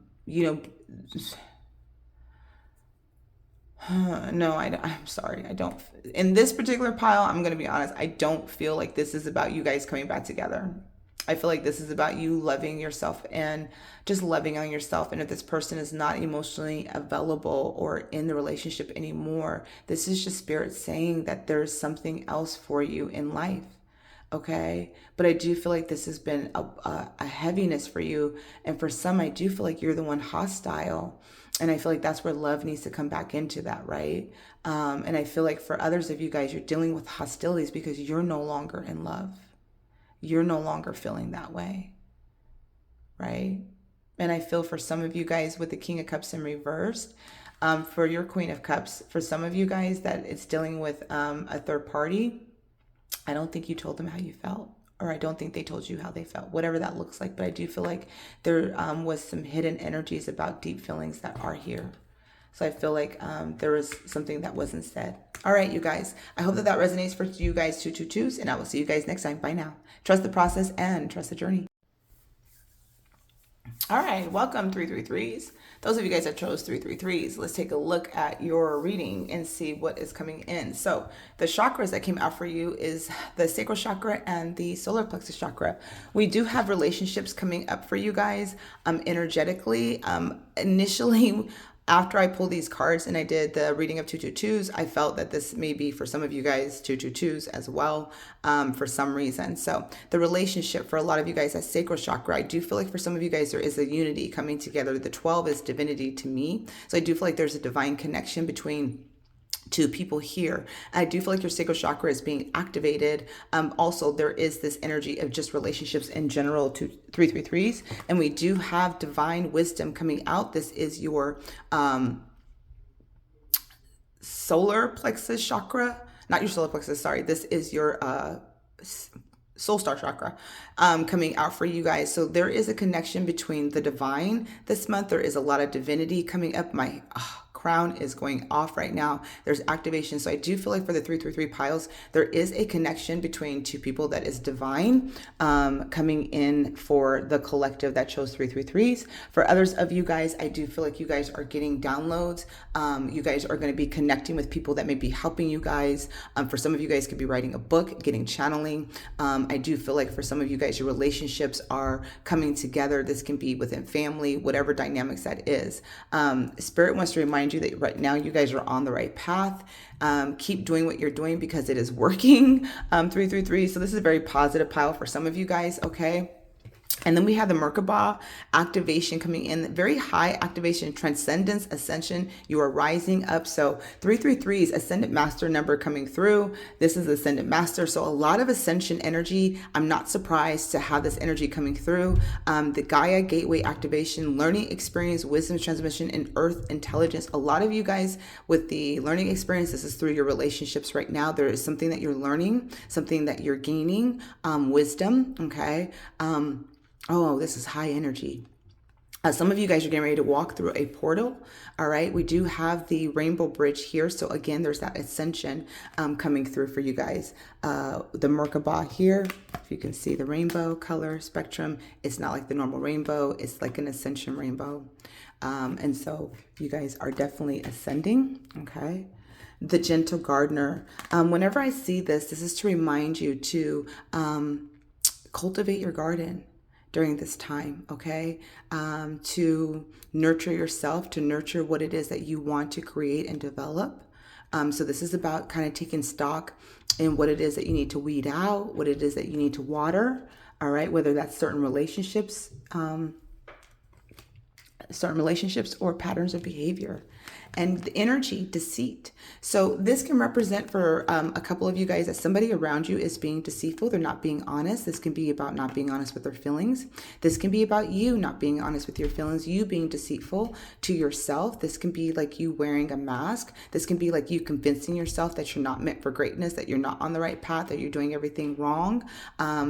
I'm sorry. I don't, in this particular pile, I'm going to be honest, I don't feel like this is about you guys coming back together. I feel like this is about you loving yourself and just loving on yourself. And if this person is not emotionally available or in the relationship anymore, this is just Spirit saying that there's something else for you in life. Okay. But I do feel like this has been a heaviness for you. And for some, I do feel like you're the one hostile. And I feel like that's where love needs to come back into that, right? And I feel like for others of you guys, you're dealing with hostilities because you're no longer in love. You're no longer feeling that way, right? And I feel for some of you guys with the King of Cups in reversed, for your Queen of Cups, for some of you guys that it's dealing with a third party, I don't think you told them how you felt, or I don't think they told you how they felt, whatever that looks like. But I do feel like there was some hidden energies about deep feelings that are here. So I feel like there was something that wasn't said. All right, you guys. I hope that resonates for you guys, 222s, and I will see you guys next time. Bye now. Trust the process and trust the journey. All right, welcome 333s. Those of you guys that chose 333s, let's take a look at your reading and see what is coming in. So the chakras that came out for you is the sacral chakra and the solar plexus chakra. We do have relationships coming up for you guys energetically. Initially, after I pulled these cards and I did the reading of 222s, I felt that this may be for some of you guys 222s as well, for some reason. So the relationship for a lot of you guys, that sacral chakra, I do feel like for some of you guys there is a unity coming together. The 12 is divinity to me. So I do feel like there's a divine connection between two people here. I do feel like your sacral chakra is being activated. Also, there is this energy of just relationships in general to 333s. And we do have divine wisdom coming out. This is your solar plexus chakra. Not your solar plexus, sorry. This is your soul star chakra coming out for you guys. So there is a connection between the divine this month. There is a lot of divinity coming up. My crown is going off right now. There's activation. So I do feel like for the 333 piles, there is a connection between two people that is divine coming in for the collective that chose 333s. For others of you guys, I do feel like you guys are getting downloads. You guys are going to be connecting with people that may be helping you guys. For some of you guys could be writing a book, getting channeling. I do feel like for some of you guys, your relationships are coming together. This can be within family, whatever dynamics that is. Spirit wants to remind you that right now you guys are on the right path. Keep doing what you're doing because it is working. 333. So this is a very positive pile for some of you guys. Okay. And then we have the Merkaba activation coming in, very high activation, transcendence, ascension. You are rising up. So 333's Ascendant Master number coming through. This is Ascendant Master. So a lot of ascension energy. I'm not surprised to have this energy coming through. The Gaia Gateway activation, learning experience, wisdom transmission, and earth intelligence. A lot of you guys with the learning experience, this is through your relationships right now. There is something that you're learning, something that you're gaining, wisdom. Okay. Oh, this is high energy. Some of you guys are getting ready to walk through a portal. All right. We do have the rainbow bridge here. So again, there's that ascension coming through for you guys. The Merkaba here, if you can see the rainbow color spectrum, it's not like the normal rainbow. It's like an ascension rainbow. And so you guys are definitely ascending. Okay. The gentle gardener. Whenever I see this, this is to remind you to cultivate your garden during this time, okay? To nurture yourself, to nurture what it is that you want to create and develop. So this is about kind of taking stock in what it is that you need to weed out, what it is that you need to water, all right? Whether that's certain relationships or patterns of behavior. And the energy, deceit. So this can represent for a couple of you guys that somebody around you is being deceitful. They're not being honest. This can be about not being honest with their feelings. This can be about you not being honest with your feelings, you being deceitful to yourself. This can be like you wearing a mask. This can be like you convincing yourself that you're not meant for greatness, that you're not on the right path, that you're doing everything wrong.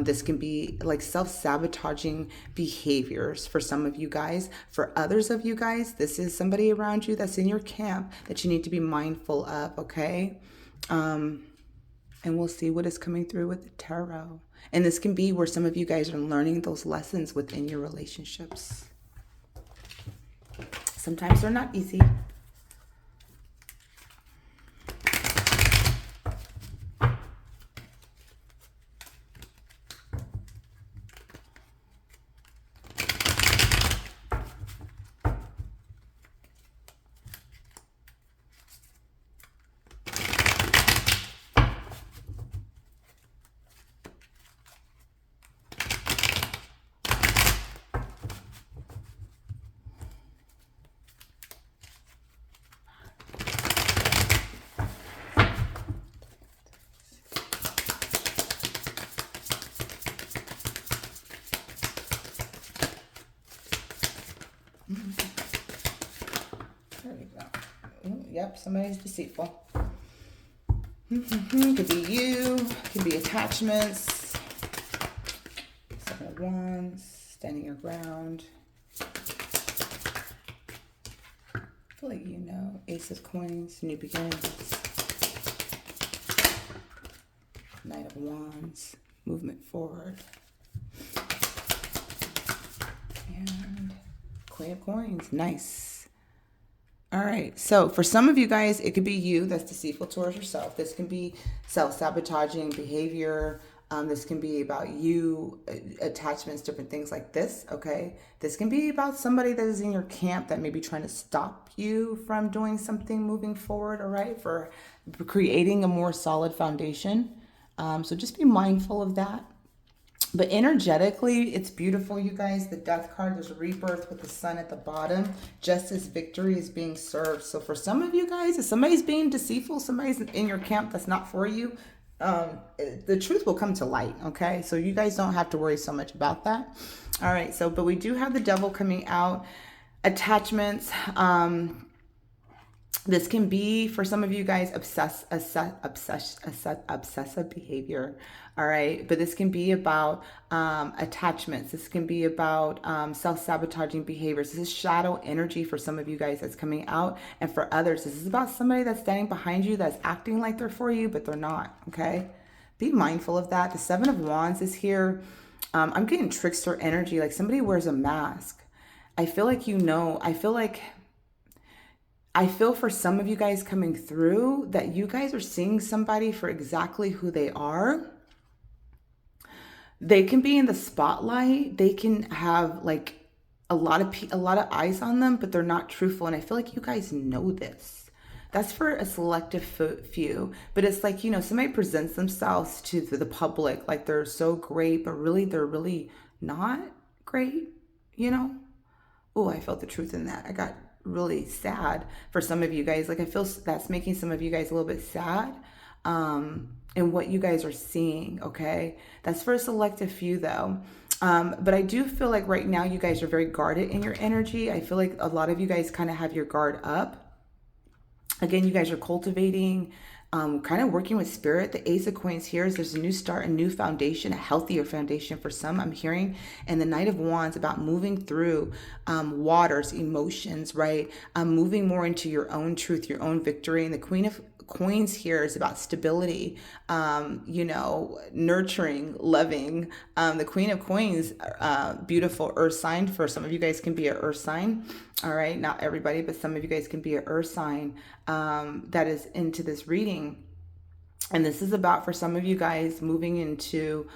This can be like self-sabotaging behaviors for some of you guys. For others of you guys, this is somebody around you that's in your camp that you need to be mindful of, okay? And we'll see what is coming through with the tarot. And this can be where some of you guys are learning those lessons within your relationships. Sometimes they're not easy. There we go. Ooh, yep, somebody's deceitful. Could be you, could be attachments. Seven of Wands, standing your ground. I feel like you know. Ace of Coins, new beginnings. Knight of Wands, movement forward. And Queen of Coins, nice. All right, so for some of you guys, it could be you that's deceitful towards yourself. This can be self-sabotaging behavior. This can be about you, attachments, different things like this, okay? This can be about somebody that is in your camp that may be trying to stop you from doing something moving forward, all right? For creating a more solid foundation. So just be mindful of that. But energetically, it's beautiful, you guys. The Death card, there's a rebirth with the sun at the bottom. Justice, victory is being served. So for some of you guys, if somebody's being deceitful, somebody's in your camp that's not for you, the truth will come to light, okay? So you guys don't have to worry so much about that. All right, so, but we do have the Devil coming out. Attachments, this can be, for some of you guys, obsessive behavior, all right? But this can be about attachments. This can be about self-sabotaging behaviors. This is shadow energy for some of you guys that's coming out. And for others, this is about somebody that's standing behind you that's acting like they're for you, but they're not, okay? Be mindful of that. The Seven of Wands is here. I'm getting trickster energy, like somebody wears a mask. I feel like I feel for some of you guys coming through that you guys are seeing somebody for exactly who they are. They can be in the spotlight. They can have like a lot of eyes on them, but they're not truthful. And I feel like you guys know this. That's for a selective few. But it's like, you know, somebody presents themselves to the public like they're so great, but really they're really not great, you know? Oh, I felt the truth in that. I got really sad for some of you guys. Like I feel that's making some of you guys a little bit sad in what you guys are seeing, okay? That's for a selective few though. But I do feel like right now you guys are very guarded in your energy. I feel like a lot of you guys kind of have your guard up. Again, you guys are cultivating, kind of working with spirit. The Ace of Coins here is there's a new start, a new foundation, a healthier foundation for some, I'm hearing. And the Knight of Wands about moving through waters, emotions, right? Moving more into your own truth, your own victory. And the Queen of Coins here is about stability, you know, nurturing, loving. The Queen of Coins, beautiful earth sign. For some of you guys can be an earth sign. All right. Not everybody, but some of you guys can be an earth sign that is into this reading. And this is about, for some of you guys, moving into,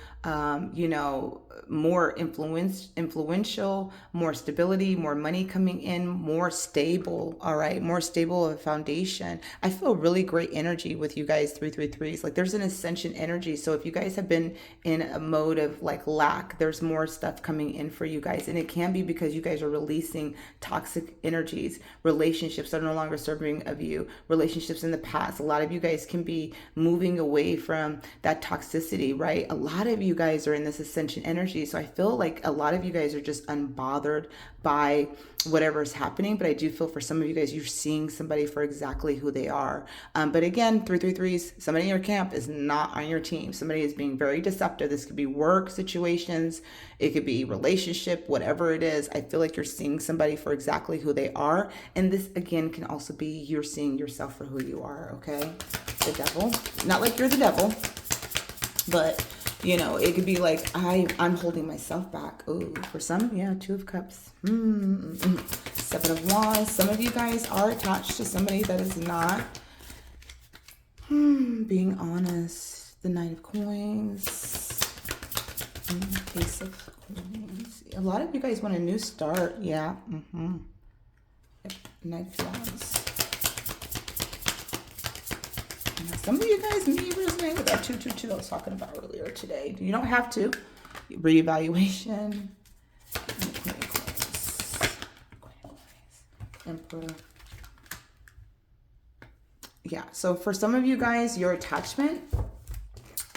you know, more influential, more stability, more money coming in, more stable, all right, more stable of a foundation. I feel really great energy with you guys, 333s. Like there's an ascension energy. So if you guys have been in a mode of like lack, there's more stuff coming in for you guys. And it can be because you guys are releasing toxic energies, relationships that are no longer serving of you, relationships in the past. A lot of you guys can be moving away from that toxicity, right? A lot of you guys are in this ascension energy. So I feel like a lot of you guys are just unbothered by whatever is happening. But I do feel for some of you guys, you're seeing somebody for exactly who they are. But again, 333s, somebody in your camp is not on your team. Somebody is being very deceptive. This could be work situations. It could be relationship, whatever it is. I feel like you're seeing somebody for exactly who they are. And this again can also be you're seeing yourself for who you are. Okay. The devil, not like you're the devil, but you know, it could be like, I'm holding myself back. Oh, for some, yeah, Two of Cups. Seven of Wands. Some of you guys are attached to somebody that is not being honest. The Knight of Coins. Ace of Coins. A lot of you guys want a new start. Yeah. Yep. Knight of Wands. Some of you guys may resonate with that 222 I was talking about earlier today. You don't have to. Reevaluation. Emperor. Yeah, so for some of you guys, your attachment,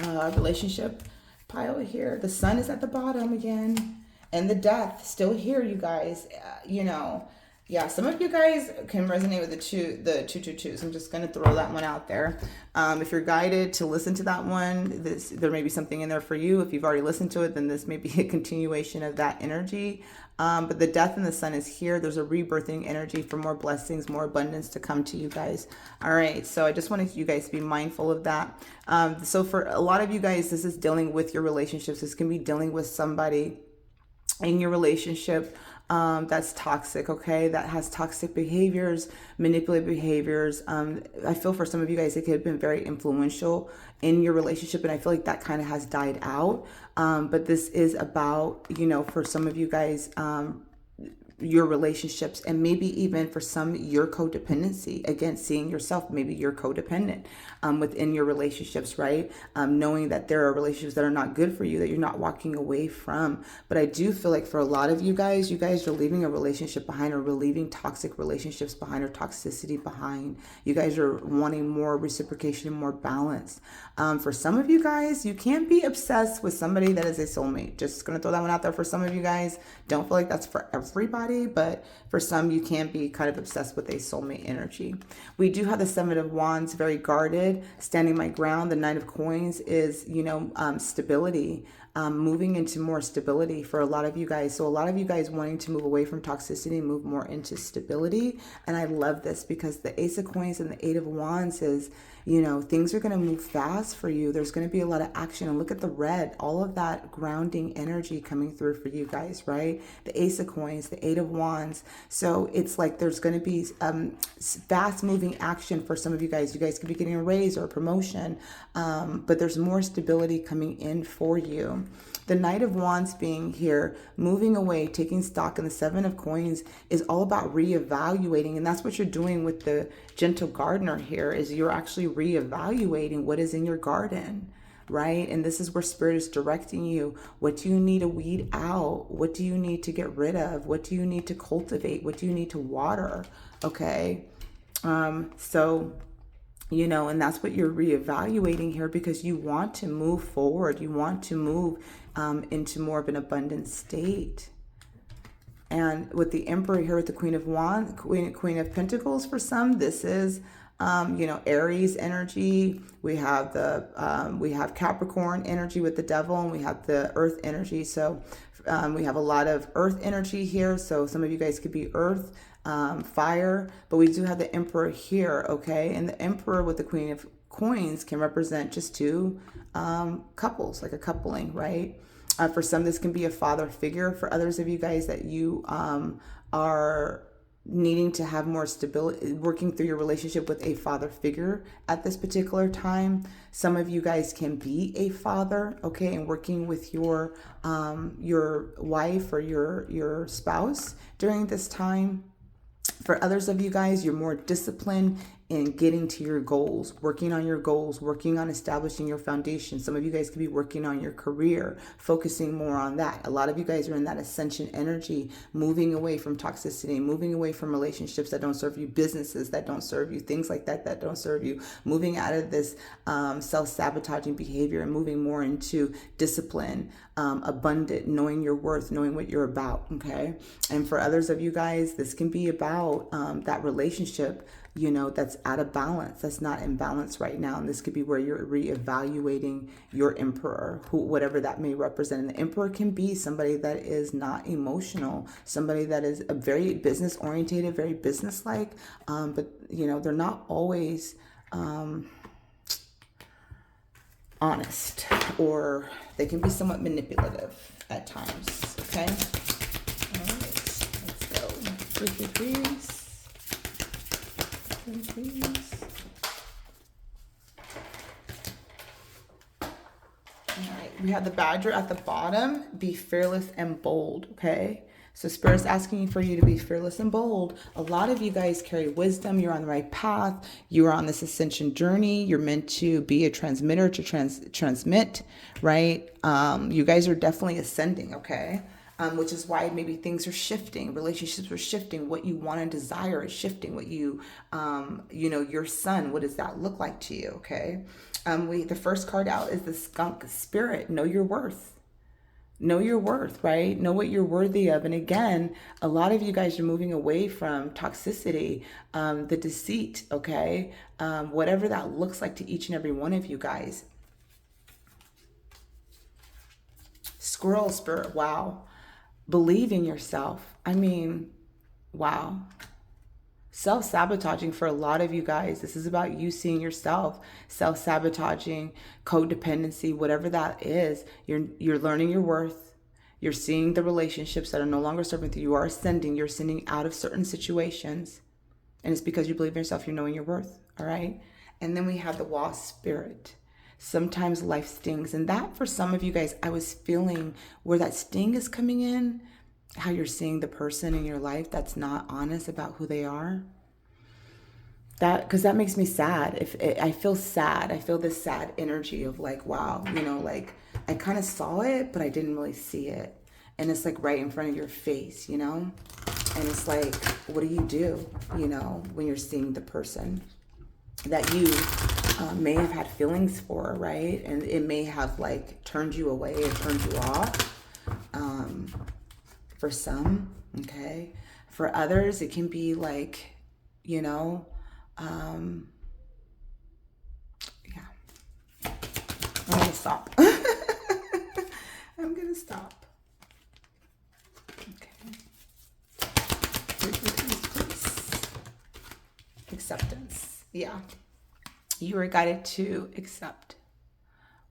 relationship pile here. The Sun is at the bottom again. And the Death still here, you guys. You know, Yeah, some of you guys can resonate with the 222s. I'm just going to throw that one out there. If you're guided to listen to that one, there may be something in there for you. If you've already listened to it, then this may be a continuation of that energy. But the death and the sun is here. There's a rebirthing energy for more blessings, more abundance to come to you guys. All right, so I just wanted you guys to be mindful of that. So for a lot of you guys, this is dealing with your relationships. This can be dealing with somebody in your relationship that's toxic, okay, that has toxic behaviors, manipulative behaviors. I feel for some of you guys it could have been very influential in your relationship, and I feel like that kind of has died out. But this is about, for some of you guys, your relationships, and maybe even for some your codependency. Again, seeing yourself, maybe you're codependent within your relationships, right? Knowing that there are relationships that are not good for you, that you're not walking away from. But I do feel like for a lot of you guys are leaving a relationship behind, or leaving toxic relationships behind, or toxicity behind. You guys are wanting more reciprocation and more balance. For some of you guys, you can't be obsessed with somebody that is a soulmate. Just gonna throw that one out there for some of you guys. Don't feel like that's for everybody, but for some, you can be kind of obsessed with a soulmate energy. We do have the Seven of Wands, very guarded, standing my ground. The Nine of Coins is, stability. Moving into more stability for a lot of you guys. So a lot of you guys wanting to move away from toxicity, move more into stability. And I love this because the Ace of Coins and the Eight of Wands is, things are going to move fast for you. There's going to be a lot of action. And look at the red, all of that grounding energy coming through for you guys, right? The Ace of Coins, the Eight of Wands. So it's like there's going to be fast moving action for some of you guys. You guys could be getting a raise or a promotion, but there's more stability coming in for you. The Knight of Wands being here, moving away, taking stock, and the Seven of Coins is all about reevaluating. And that's what you're doing with the Gentle Gardener here, is you're actually reevaluating what is in your garden, right? And this is where Spirit is directing you. What do you need to weed out? What do you need to get rid of? What do you need to cultivate? What do you need to water? Okay. And that's what you're reevaluating here, because you want to move forward. You want to move into more of an abundant state. And with the Emperor here, with the Queen of Wands, Queen of Pentacles, for some, this is, Aries energy. We have we have Capricorn energy with the Devil, and we have the Earth energy. So we have a lot of Earth energy here. So some of you guys could be Earth, fire, but we do have the Emperor here, okay? And the Emperor with the Queen of Coins can represent just two couples, like a coupling, right? For some, this can be a father figure. For others of you guys, that you are needing to have more stability, working through your relationship with a father figure at this particular time. Some of you guys can be a father, okay, and working with your wife or your spouse during this time. For others of you guys, you're more disciplined in getting to your goals, working on your goals, working on establishing your foundation. Some of you guys could be working on your career, focusing more on that. A lot of you guys are in that ascension energy, moving away from toxicity, moving away from relationships that don't serve you, businesses that don't serve you, things like that don't serve you, moving out of this self-sabotaging behavior and moving more into discipline, abundant, knowing your worth, knowing what you're about, okay? And for others of you guys, this can be about that relationship, that's out of balance, that's not in balance right now. And this could be where you're reevaluating your Emperor, whatever that may represent. And the Emperor can be somebody that is not emotional, somebody that is a very business oriented, very business-like, but they're not always honest, or they can be somewhat manipulative at times, okay? All right, let's go. 3 degrees. Please. All right, we have the Badger at the bottom. Be fearless and bold, okay? So Spirit's asking for you to be fearless and bold. A lot of you guys carry wisdom. You're on the right path. You are on this ascension journey. You're meant to be a transmitter, to transmit, right? You guys are definitely ascending, okay? Which is why maybe things are shifting, relationships are shifting, what you want and desire is shifting, what you, your sun, what does that look like to you, okay? The first card out is the Skunk Spirit. Know your worth. know your worth, right? Know what you're worthy of. And again, a lot of you guys are moving away from toxicity, the deceit, okay? Whatever that looks like to each and every one of you guys. Squirrel spirit, wow. Believe in yourself. I mean, wow. Self-sabotaging for a lot of you guys. This is about you seeing yourself. Self-sabotaging, codependency, whatever that is. You're learning your worth. You're seeing the relationships that are no longer serving you. You are ascending. You're ascending out of certain situations. And it's because you believe in yourself. You're knowing your worth. All right. And then we have the wasp spirit. Sometimes life stings. And that, for some of you guys, I was feeling where that sting is coming in, how you're seeing the person in your life that's not honest about who they are. Because that makes me sad. I feel sad. I feel this sad energy of like, wow, like I kind of saw it, but I didn't really see it. And it's like right in front of your face, And it's like, what do, when you're seeing the person that you may have had feelings for, right? And it may have like turned you away or turned you off. For some, okay. For others, it can be like, yeah. I'm gonna stop. I'm gonna stop. Okay. Please. Acceptance. Yeah. You are guided to accept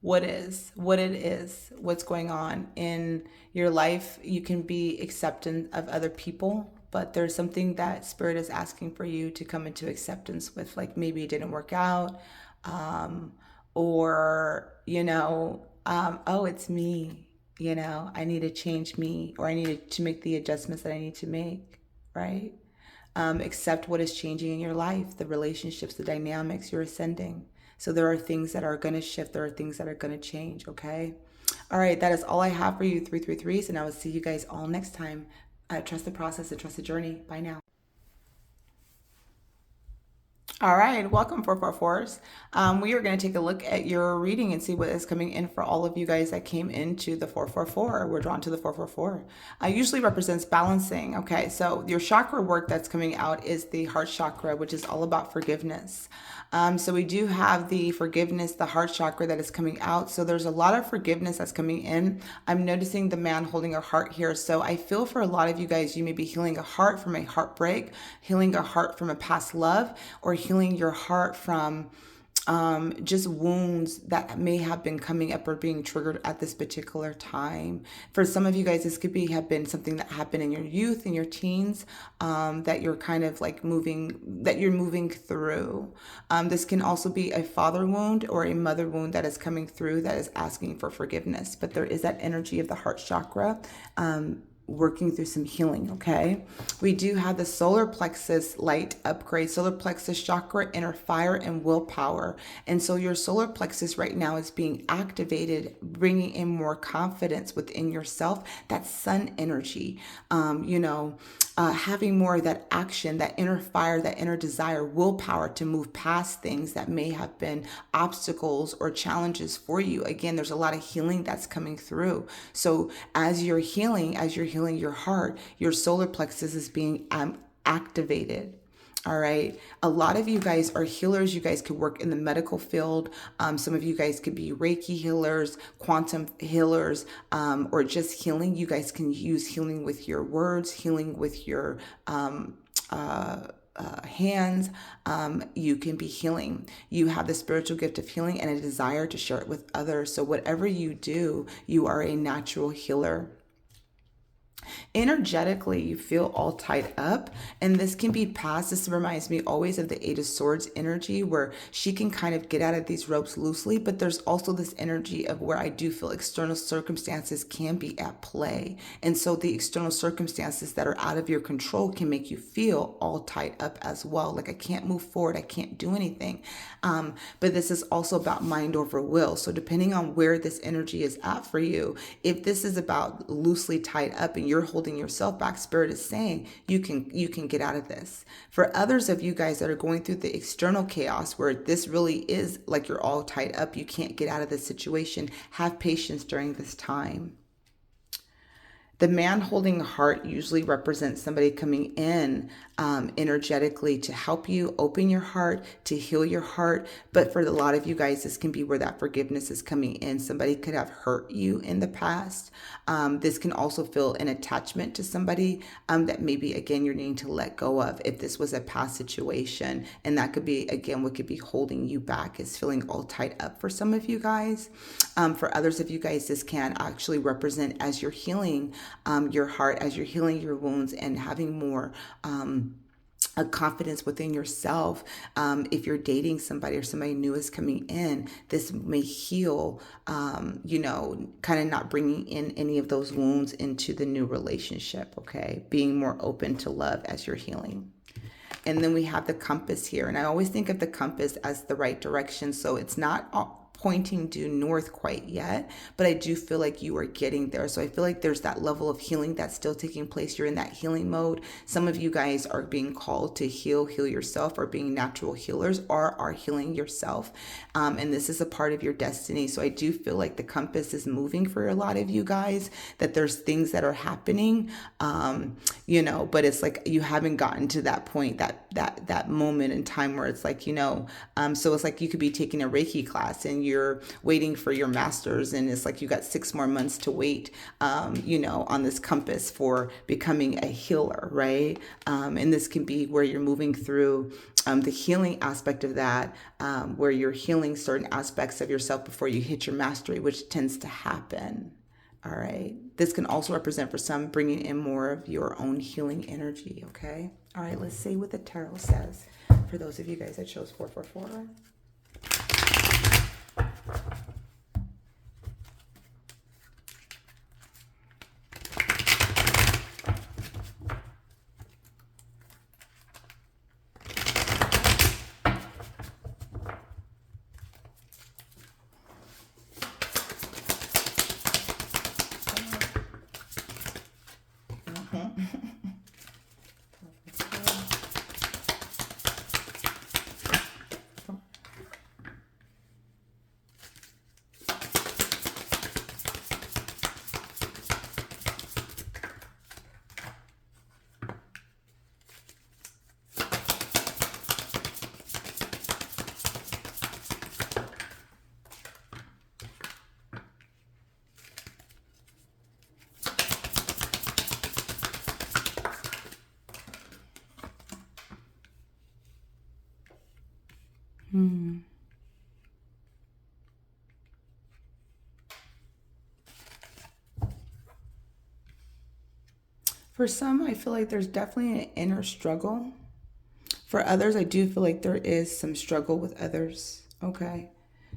what it is, what's going on in your life. You can be acceptant of other people, but there's something that Spirit is asking for you to come into acceptance with, like maybe it didn't work out, or, oh, it's me, I need to change me, or I need to make the adjustments that I need to make, right? Accept what is changing in your life, the relationships, the dynamics, you're ascending. So there are things that are going to shift. There are things that are going to change. Okay. All right. That is all I have for you, 333s. And I will see you guys all next time. Trust the process and trust the journey. Bye now. All right, welcome 444s. We are going to take a look at your reading and see what is coming in for all of you guys that came into the 444. We're drawn to the 444. Usually represents balancing. Okay, so your chakra work that's coming out is the heart chakra, which is all about forgiveness. So we do have the forgiveness, the heart chakra that is coming out. So there's a lot of forgiveness that's coming in. I'm noticing the man holding a heart here. So I feel for a lot of you guys, you may be healing a heart from a heartbreak, healing a heart from a past love, or healing your heart from just wounds that may have been coming up or being triggered at this particular time. For some of you guys, this could have been something that happened in your youth, in your teens, that you're kind of like moving through. This can also be a father wound or a mother wound that is coming through that is asking for forgiveness. But there is that energy of the heart chakra, working through some healing. Okay, we do have the solar plexus light upgrade, solar plexus chakra, inner fire and willpower. And so your solar plexus right now is being activated, bringing in more confidence within yourself, that sun energy, having more of that action, that inner fire, that inner desire, willpower to move past things that may have been obstacles or challenges for you. Again, there's a lot of healing that's coming through. So as you're healing your heart, your solar plexus is being activated. All right. A lot of you guys are healers. You guys could work in the medical field. Some of you guys could be Reiki healers, quantum healers, or just healing. You guys can use healing with your words, healing with your hands. You can be healing. You have the spiritual gift of healing and a desire to share it with others. So whatever you do, you are a natural healer. Energetically, you feel all tied up, and this can be passed. This reminds me always of the Eight of Swords energy, where she can kind of get out of these ropes loosely, but there's also this energy of where I do feel external circumstances can be at play. And so the external circumstances that are out of your control can make you feel all tied up as well. Like I can't move forward, I can't do anything. But this is also about mind over will. So depending on where this energy is at for you, if this is about loosely tied up and you're holding yourself back, Spirit is saying you can get out of this. For others of you guys that are going through the external chaos where this really is like you're all tied up, you can't get out of this situation, have patience during this time. The man holding a heart usually represents somebody coming in energetically to help you open your heart, to heal your heart. But for a lot of you guys, this can be where that forgiveness is coming in. Somebody could have hurt you in the past. This can also feel an attachment to somebody that maybe, again, you're needing to let go of if this was a past situation. And that could be, again, what could be holding you back is feeling all tied up for some of you guys. For others of you guys, this can actually represent as you're healing your heart, as you're healing your wounds and having more a confidence within yourself. If you're dating somebody or somebody new is coming in, this may heal, kind of not bringing in any of those wounds into the new relationship, okay? Being more open to love as you're healing. And then we have the compass here. And I always think of the compass as the right direction. So it's not pointing due north quite yet, but I do feel like you are getting there. So I feel like there's that level of healing that's still taking place. You're in that healing mode. Some of you guys are being called to heal yourself, or being natural healers, or are healing yourself. And this is a part of your destiny. So I do feel like the compass is moving for a lot of you guys, that there's things that are happening, but it's like you haven't gotten to that point, that moment in time where it's like, so it's like you could be taking a Reiki class and you're waiting for your master's, and it's like you got 6 more months to wait, on this compass for becoming a healer, right? And this can be where you're moving through the healing aspect of that, where you're healing certain aspects of yourself before you hit your mastery, which tends to happen. All right. This can also represent for some bringing in more of your own healing energy. Okay. All right. Let's see what the tarot says for those of you guys that chose 444. For some, I feel like there's definitely an inner struggle. For others, I do feel like there is some struggle with others. Okay.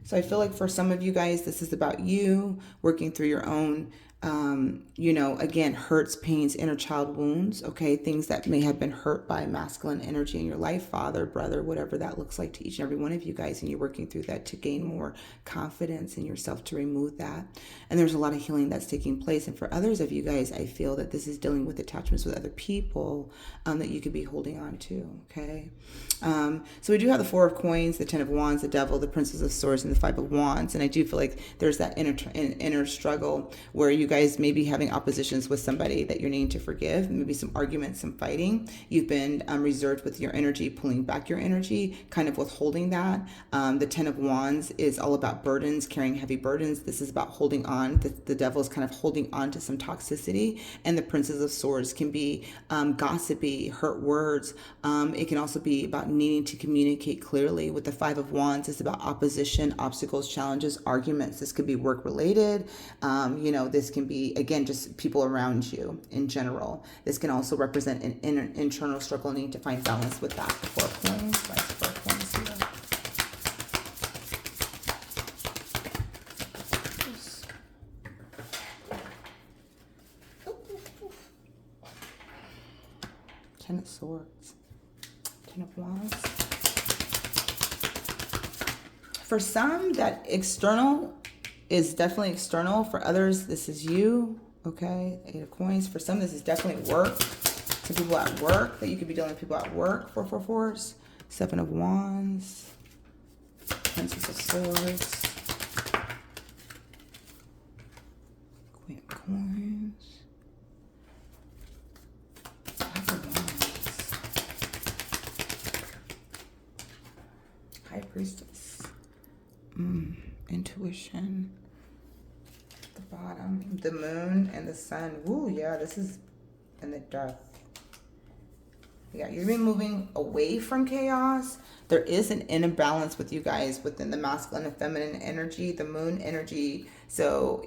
So I feel like for some of you guys, this is about you working through your own, again, hurts, pains, inner child wounds. Okay. Things that may have been hurt by masculine energy in your life, father, brother, whatever that looks like to each and every one of you guys. And you're working through that to gain more confidence in yourself, to remove that. And there's a lot of healing that's taking place. And for others of you guys, I feel that this is dealing with attachments with other people that you could be holding on to. Okay. So we do have the 4 of Coins, the 10 of Wands, the Devil, the Princess of Swords, and the 5 of Wands. And I do feel like there's that inner struggle where you guys may be having oppositions with somebody that you're needing to forgive, maybe some arguments, some fighting. You've been reserved with your energy, pulling back your energy, kind of withholding that. The 10 of Wands is all about burdens, carrying heavy burdens. This is about holding on. The Devil is kind of holding on to some toxicity. And the Princess of Swords can be gossipy, hurt words. It can also be about needing to communicate clearly. With the 5 of Wands, it's about opposition, obstacles, challenges, arguments. This could be work related. This can be, again, just people around you in general. This can also represent an internal struggle, needing to find balance with that. 4 of Coins, 4 of Coins here. 10 of Swords, 10 of Wands. For some, that external is definitely external. For others, this is you. Okay, 8 of Coins. For some, this is definitely work. Some people at work, that you could be dealing with people at work. 444s. 7 of Wands. Princess of Swords. Queen of Coins. Priestess. Intuition. At the bottom. The moon and the sun. Ooh, yeah, this is in the death. Yeah, you've been moving away from chaos. There is an imbalance with you guys within the masculine and feminine energy, the moon energy. So,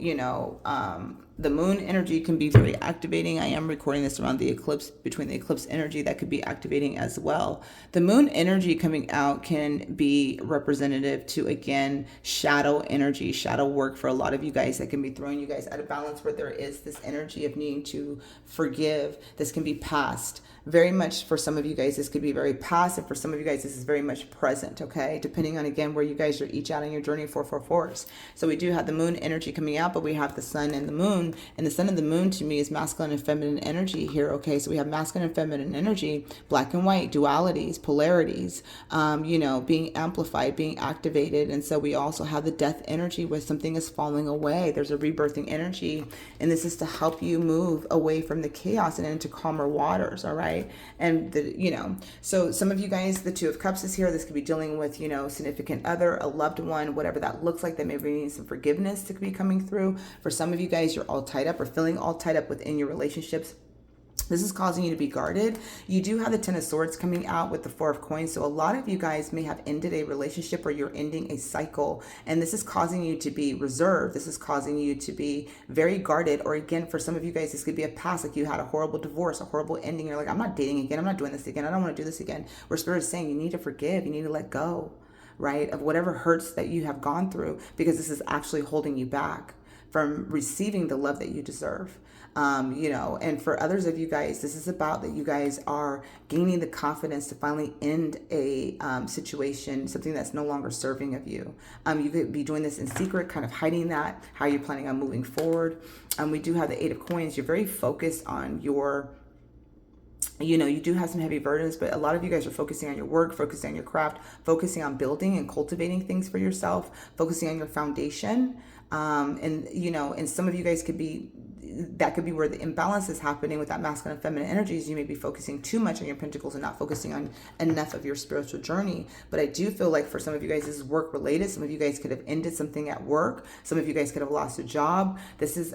the moon energy can be very activating. I am recording this around the eclipse, between the eclipse energy that could be activating as well. The moon energy coming out can be representative to, again, shadow energy, shadow work for a lot of you guys that can be throwing you guys out of balance, where there is this energy of needing to forgive. This can be past. Very much for some of you guys, this could be very passive. For some of you guys, this is very much present, okay? Depending on, again, where you guys are each out on your journey, 444s. So we do have the moon energy coming out, but we have the sun and the moon. And the sun and the moon to me is masculine and feminine energy here, okay? So we have masculine and feminine energy, black and white, dualities, polarities, being amplified, being activated. And so we also have the death energy where something is falling away. There's a rebirthing energy. And this is to help you move away from the chaos and into calmer waters, all right? And so some of you guys, the Two of Cups is here. This could be dealing with, significant other, a loved one, whatever that looks like. That may be needing some forgiveness to be coming through. For some of you guys, you're all tied up or feeling all tied up within your relationships. This is causing you to be guarded. You do have the Ten of Swords coming out with the Four of Coins. So a lot of you guys may have ended a relationship, or you're ending a cycle. And this is causing you to be reserved. This is causing you to be very guarded. Or again, for some of you guys, this could be a past. Like you had a horrible divorce, a horrible ending. You're like, I'm not dating again. I'm not doing this again. I don't want to do this again. Where Spirit is saying you need to forgive. You need to let go, right? Of whatever hurts that you have gone through, because this is actually holding you back from receiving the love that you deserve. And for others of you guys, this is about that you guys are gaining the confidence to finally end a situation, something that's no longer serving of you. You could be doing this in secret, kind of hiding that, how you're planning on moving forward. We do have the Eight of Coins. You're very focused on your, you do have some heavy burdens, but a lot of you guys are focusing on your work, focusing on your craft, focusing on building and cultivating things for yourself, focusing on your foundation. And some of you guys that could be where the imbalance is happening with that masculine and feminine energies. You may be focusing too much on your pentacles and not focusing on enough of your spiritual journey. But I do feel like for some of you guys, this is work related. Some of you guys could have ended something at work. Some of you guys could have lost a job. This is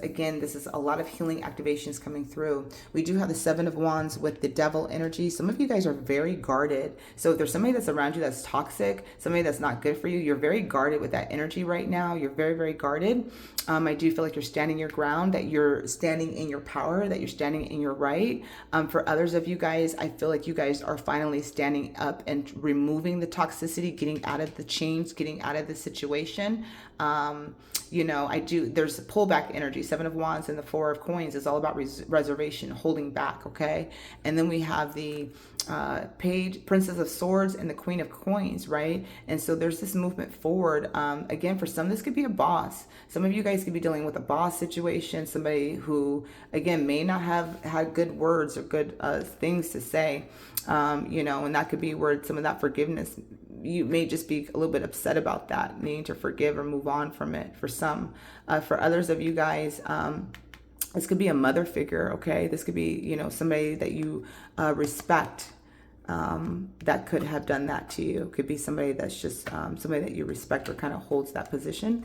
a lot of healing activations coming through. We do have the Seven of Wands with the Devil energy. Some of you guys are very guarded. So if there's somebody that's around you that's toxic, somebody that's not good for you, you're very guarded with that energy right now. You're very, very guarded. I do feel like you're standing your ground, that you're standing in your power, that you're standing in your right. For others of you guys, I feel like you guys are finally standing up and removing the toxicity, getting out of the chains, getting out of the situation. There's a pullback energy. Seven of Wands and the Four of Coins is all about reservation, holding back, okay? And then we have the Princess of Swords and the Queen of Coins, right? And so there's this movement forward. Again, for some, this could be a boss. Some of you guys could be dealing with a boss situation, somebody who, again, may not have had good words or good things to say, and that could be where some of that forgiveness, you may just be a little bit upset about that, needing to forgive or move on from it for some. For others of you guys, this could be a mother figure, okay? This could be, somebody that you respect, that could have done that to you. Could be somebody that's just somebody that you respect or kind of holds that position.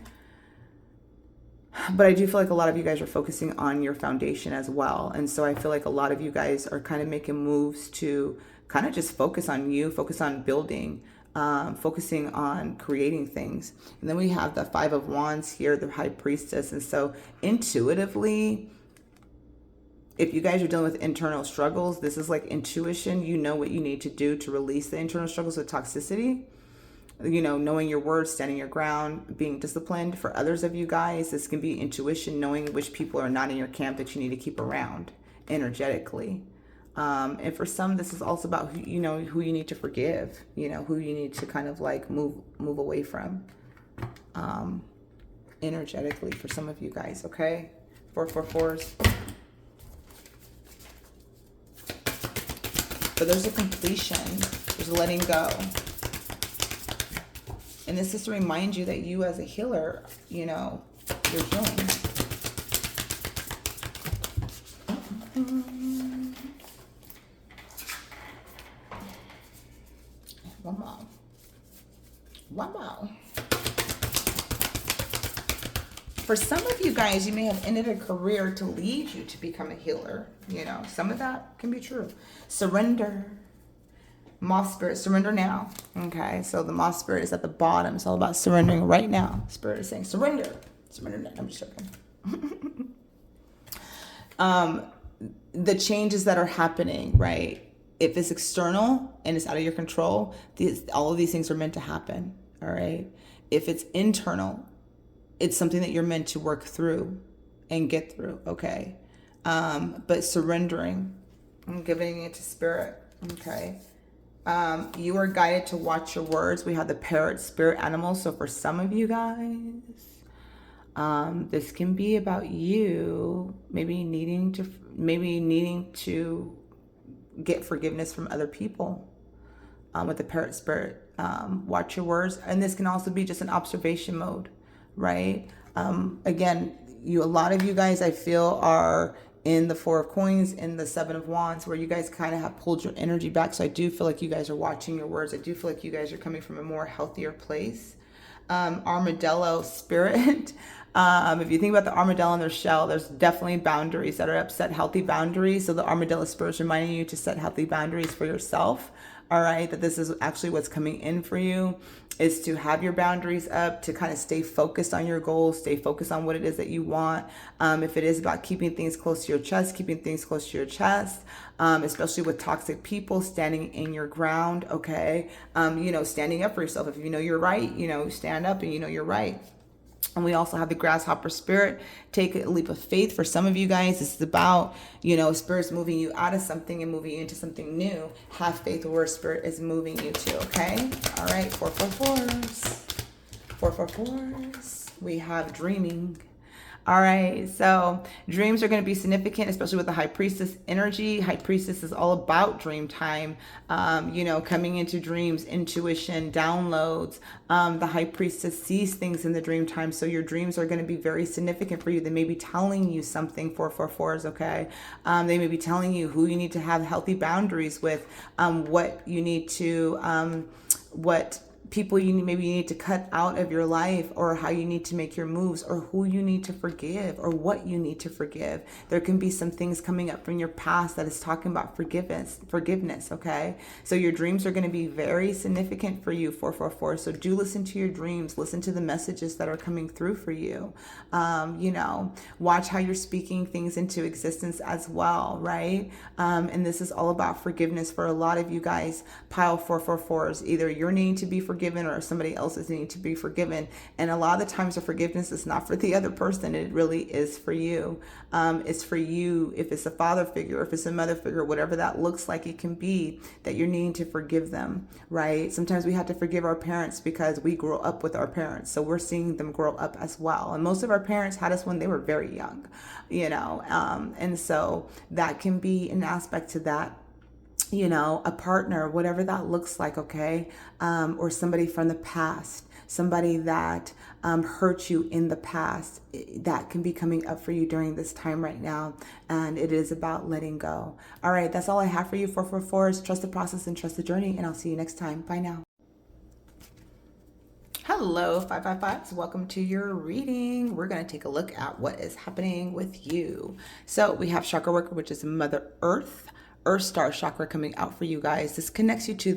But I do feel like a lot of you guys are focusing on your foundation as well. And so I feel like a lot of you guys are kind of making moves to kind of just focus on you, focus on building, focusing on creating things. And then we have the Five of Wands here, the High Priestess. And so intuitively, if you guys are dealing with internal struggles, this is like intuition. You know what you need to do to release the internal struggles with toxicity. Knowing your words, standing your ground, being disciplined. For others of you guys, this can be intuition, knowing which people are not in your camp that you need to keep around energetically. And for some, this is also about who you need to forgive, who you need to kind of like move away from energetically for some of you guys, okay? 444s. But there's a completion. There's a letting go. And this is to remind you that you as a healer, you're healing. One more. Wow. For some of you guys, you may have ended a career to lead you to become a healer. You know, some of that can be true. Surrender. Moss Spirit, surrender now. Okay, so the Moss Spirit is at the bottom. It's all about surrendering right now. Spirit is saying, surrender. Surrender now. I'm just joking. The changes that are happening, right? If it's external and it's out of your control, all of these things are meant to happen, all right? If it's internal, it's something that you're meant to work through and get through, okay? But surrendering and giving it to Spirit, okay? You are guided to watch your words. We have the parrot spirit animal. So for some of you guys, this can be about you maybe needing to get forgiveness from other people. With the parrot spirit, watch your words, and this can also be just an observation mode, right? Again, a lot of you guys, I feel, are in the Four of Coins, in the Seven of Wands, where you guys kind of have pulled your energy back. So I do feel like you guys are watching your words. I do feel like you guys are coming from a more healthier place. Armadillo spirit. If you think about the armadillo in their shell, there's definitely boundaries that are upset, healthy boundaries. So the armadillo spirit is reminding you to set healthy boundaries for yourself. All right, that this is actually what's coming in for you, is to have your boundaries up, to kind of stay focused on your goals, stay focused on what it is that you want. If it is about keeping things close to your chest, especially with toxic people, standing in your ground, okay? Standing up for yourself. If you know you're right, stand up and you know you're right. And we also have the grasshopper spirit. Take a leap of faith. For some of you guys, this is about, spirit's moving you out of something and moving you into something new. Have faith where spirit is moving you to, okay? All right, 444s. 444s. We have dreaming. All right, so dreams are going to be significant, especially with the High Priestess energy. High Priestess is all about dream time, coming into dreams, intuition, downloads. The High Priestess sees things in the dream time, so your dreams are going to be very significant for you. They may be telling you something, 444s, okay? They may be telling you who you need to have healthy boundaries with, what you need to, what people you need to cut out of your life, or how you need to make your moves, or who you need to forgive, or what you need to forgive. There can be some things coming up from your past that is talking about forgiveness, okay? So your dreams are going to be very significant for you, 444. So do listen to your dreams, listen to the messages that are coming through for you. Watch how you're speaking things into existence as well, right? And this is all about forgiveness for a lot of you guys. Pile 444s, either you're needing to be forgiven or somebody else is needing to be forgiven. And a lot of the times the forgiveness is not for the other person. It really is for you. It's for you. If it's a father figure, if it's a mother figure, whatever that looks like, it can be that you're needing to forgive them, right? Sometimes we have to forgive our parents because we grew up with our parents. So we're seeing them grow up as well. And most of our parents had us when they were very young, and so that can be an aspect to that. A partner, whatever that looks like, okay? Or somebody from the past, somebody that hurt you in the past, that can be coming up for you during this time right now. And it is about letting go. All right, that's all I have for you, 444s. Trust the process and trust the journey, and I'll see you next time. Bye now. Hello, 555s. Welcome to your reading. We're going to take a look at what is happening with you. So we have chakra worker, which is Mother Earth Star chakra coming out for you guys. This connects you to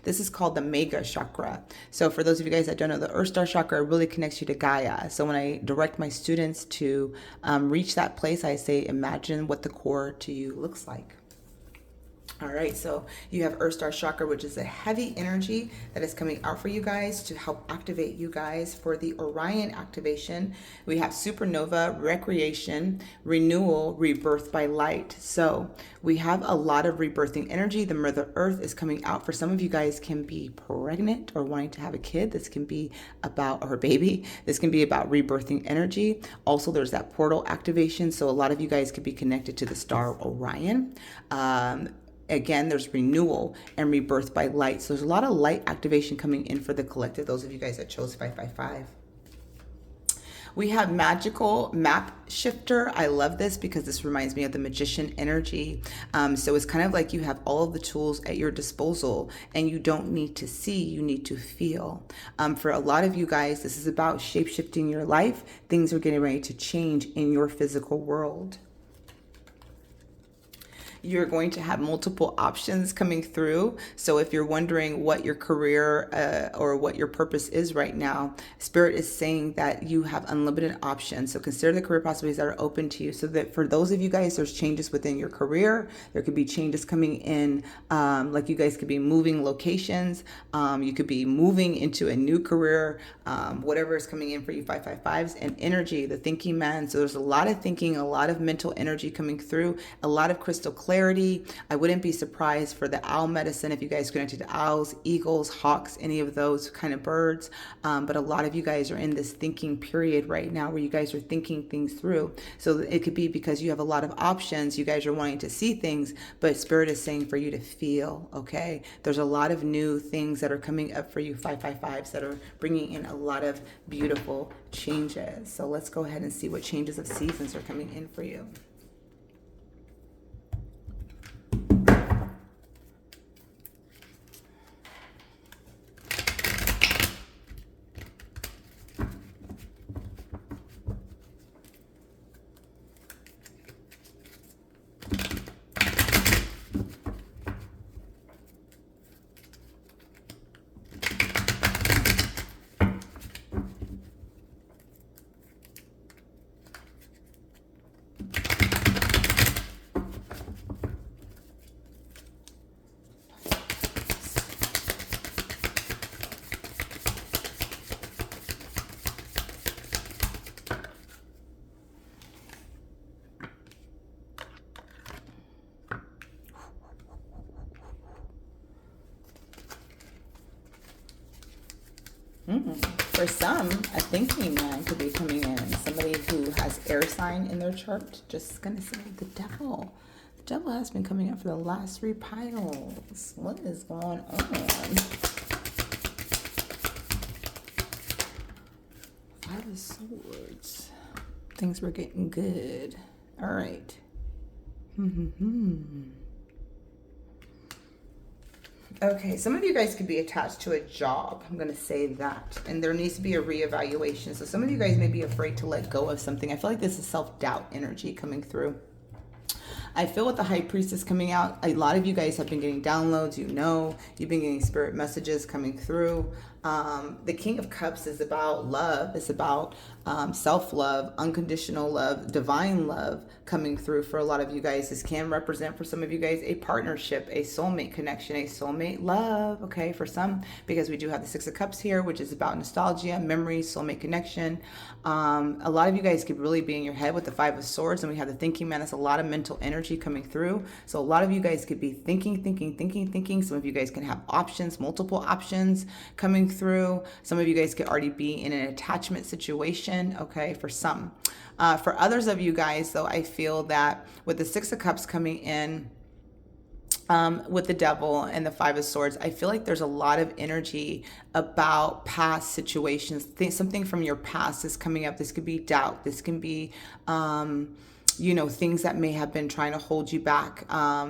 this is called the Mega chakra. So for those of you guys that don't know, the Earth Star chakra really connects you to Gaia. So when I direct my students to reach that place, I say, imagine what the core to you looks like. All right, so you have Earth Star Chakra, which is a heavy energy that is coming out for you guys to help activate you guys for the Orion activation. We have Supernova, Recreation, Renewal, Rebirth by Light. So we have a lot of rebirthing energy. The Mother Earth is coming out. For some of you guys can be pregnant or wanting to have a kid. This can be about, or a baby. This can be about rebirthing energy. Also, there's that portal activation. So a lot of you guys could be connected to the star Orion. Again, there's renewal and rebirth by light. So there's a lot of light activation coming in for the collective, those of you guys that chose 555. We have magical map shifter. I love this because this reminds me of the magician energy. So it's kind of like you have all of the tools at your disposal and you don't need to see, you need to feel. For a lot of you guys, this is about shape-shifting your life. Things are getting ready to change in your physical world. You're going to have multiple options coming through. So if you're wondering what your career or what your purpose is right now, Spirit is saying that you have unlimited options. So consider the career possibilities that are open to you. So that for those of you guys, there's changes within your career. There could be changes coming in, like you guys could be moving locations. You could be moving into a new career, whatever is coming in for you, 555s, and energy, the thinking man. So there's a lot of thinking, a lot of mental energy coming through, a lot of crystal clarity. I wouldn't be surprised for the owl medicine if you guys connected to owls, eagles, hawks, any of those kind of birds. But a lot of you guys are in this thinking period right now where you guys are thinking things through. So it could be because you have a lot of options. You guys are wanting to see things, but Spirit is saying for you to feel, okay? There's a lot of new things that are coming up for you, 555s, that are bringing in a lot of beautiful changes. So let's go ahead and see what changes of seasons are coming in for you. For some, a thinking man could be coming in. Somebody who has air sign in their chart. Just gonna say the devil. The devil has been coming up for the last 3 piles. What is going on? 5 of Swords. Things were getting good. All right. Okay, some of you guys could be attached to a job. I'm going to say that. And there needs to be a reevaluation. So some of you guys may be afraid to let go of something. I feel like this is self-doubt energy coming through. I feel with the High Priestess coming out, a lot of you guys have been getting downloads. You've been getting spirit messages coming through. The King of Cups is about love. It's about self-love, unconditional love, divine love coming through for a lot of you guys. This can represent for some of you guys a partnership, a soulmate connection, a soulmate love, okay, for some, because we do have the 6 of Cups here, which is about nostalgia, memories, soulmate connection. A lot of you guys could really be in your head with the 5 of Swords, and we have the thinking man. That's a lot of mental energy coming through. So a lot of you guys could be thinking. Some of you guys can have options, multiple options coming through. Some of you guys could already be in an attachment situation, okay, for some. For others of you guys, though, I feel that with the 6 of Cups coming in, with the devil and the 5 of Swords, I feel like there's a lot of energy about past situations. Something from your past is coming up. This could be doubt. This can be things that may have been trying to hold you back,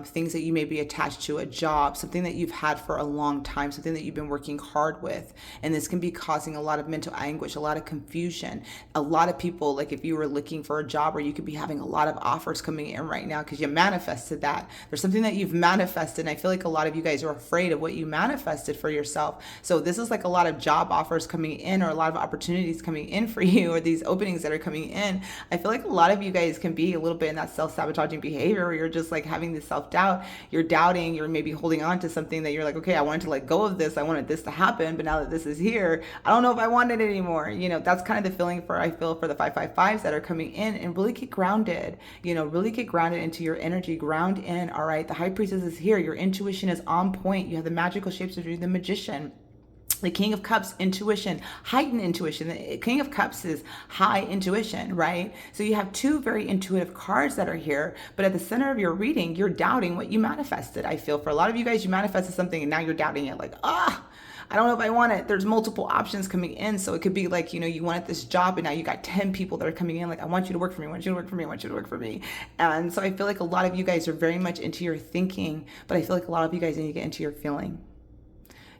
things that you may be attached to, a job, something that you've had for a long time, something that you've been working hard with. And this can be causing a lot of mental anguish, a lot of confusion. A lot of people, like if you were looking for a job, or you could be having a lot of offers coming in right now because you manifested that. There's something that you've manifested. And I feel like a lot of you guys are afraid of what you manifested for yourself. So this is like a lot of job offers coming in, or a lot of opportunities coming in for you, or these openings that are coming in. I feel like a lot of you guys can be a little bit in that self-sabotaging behavior where you're just like having this self-doubt. You're doubting, you're maybe holding on to something that you're like, okay, I wanted to let go of this. I wanted this to happen, but now that this is here, I don't know if I want it anymore. That's kind of the feeling I feel for the 555s that are coming in. And really get grounded, really get grounded into your energy, ground in. All right. The High Priestess is here. Your intuition is on point. You have the magical shapes of the Magician. The King of Cups, intuition, heightened intuition. The King of Cups is high intuition, right? So you have 2 very intuitive cards that are here, but at the center of your reading, you're doubting what you manifested. I feel for a lot of you guys, you manifested something and now you're doubting it, like, I don't know if I want it. There's multiple options coming in. So it could be like, you wanted this job and now you got 10 people that are coming in like, I want you to work for me, I want you to work for me, I want you to work for me. And so I feel like a lot of you guys are very much into your thinking, but I feel like a lot of you guys need to get into your feeling.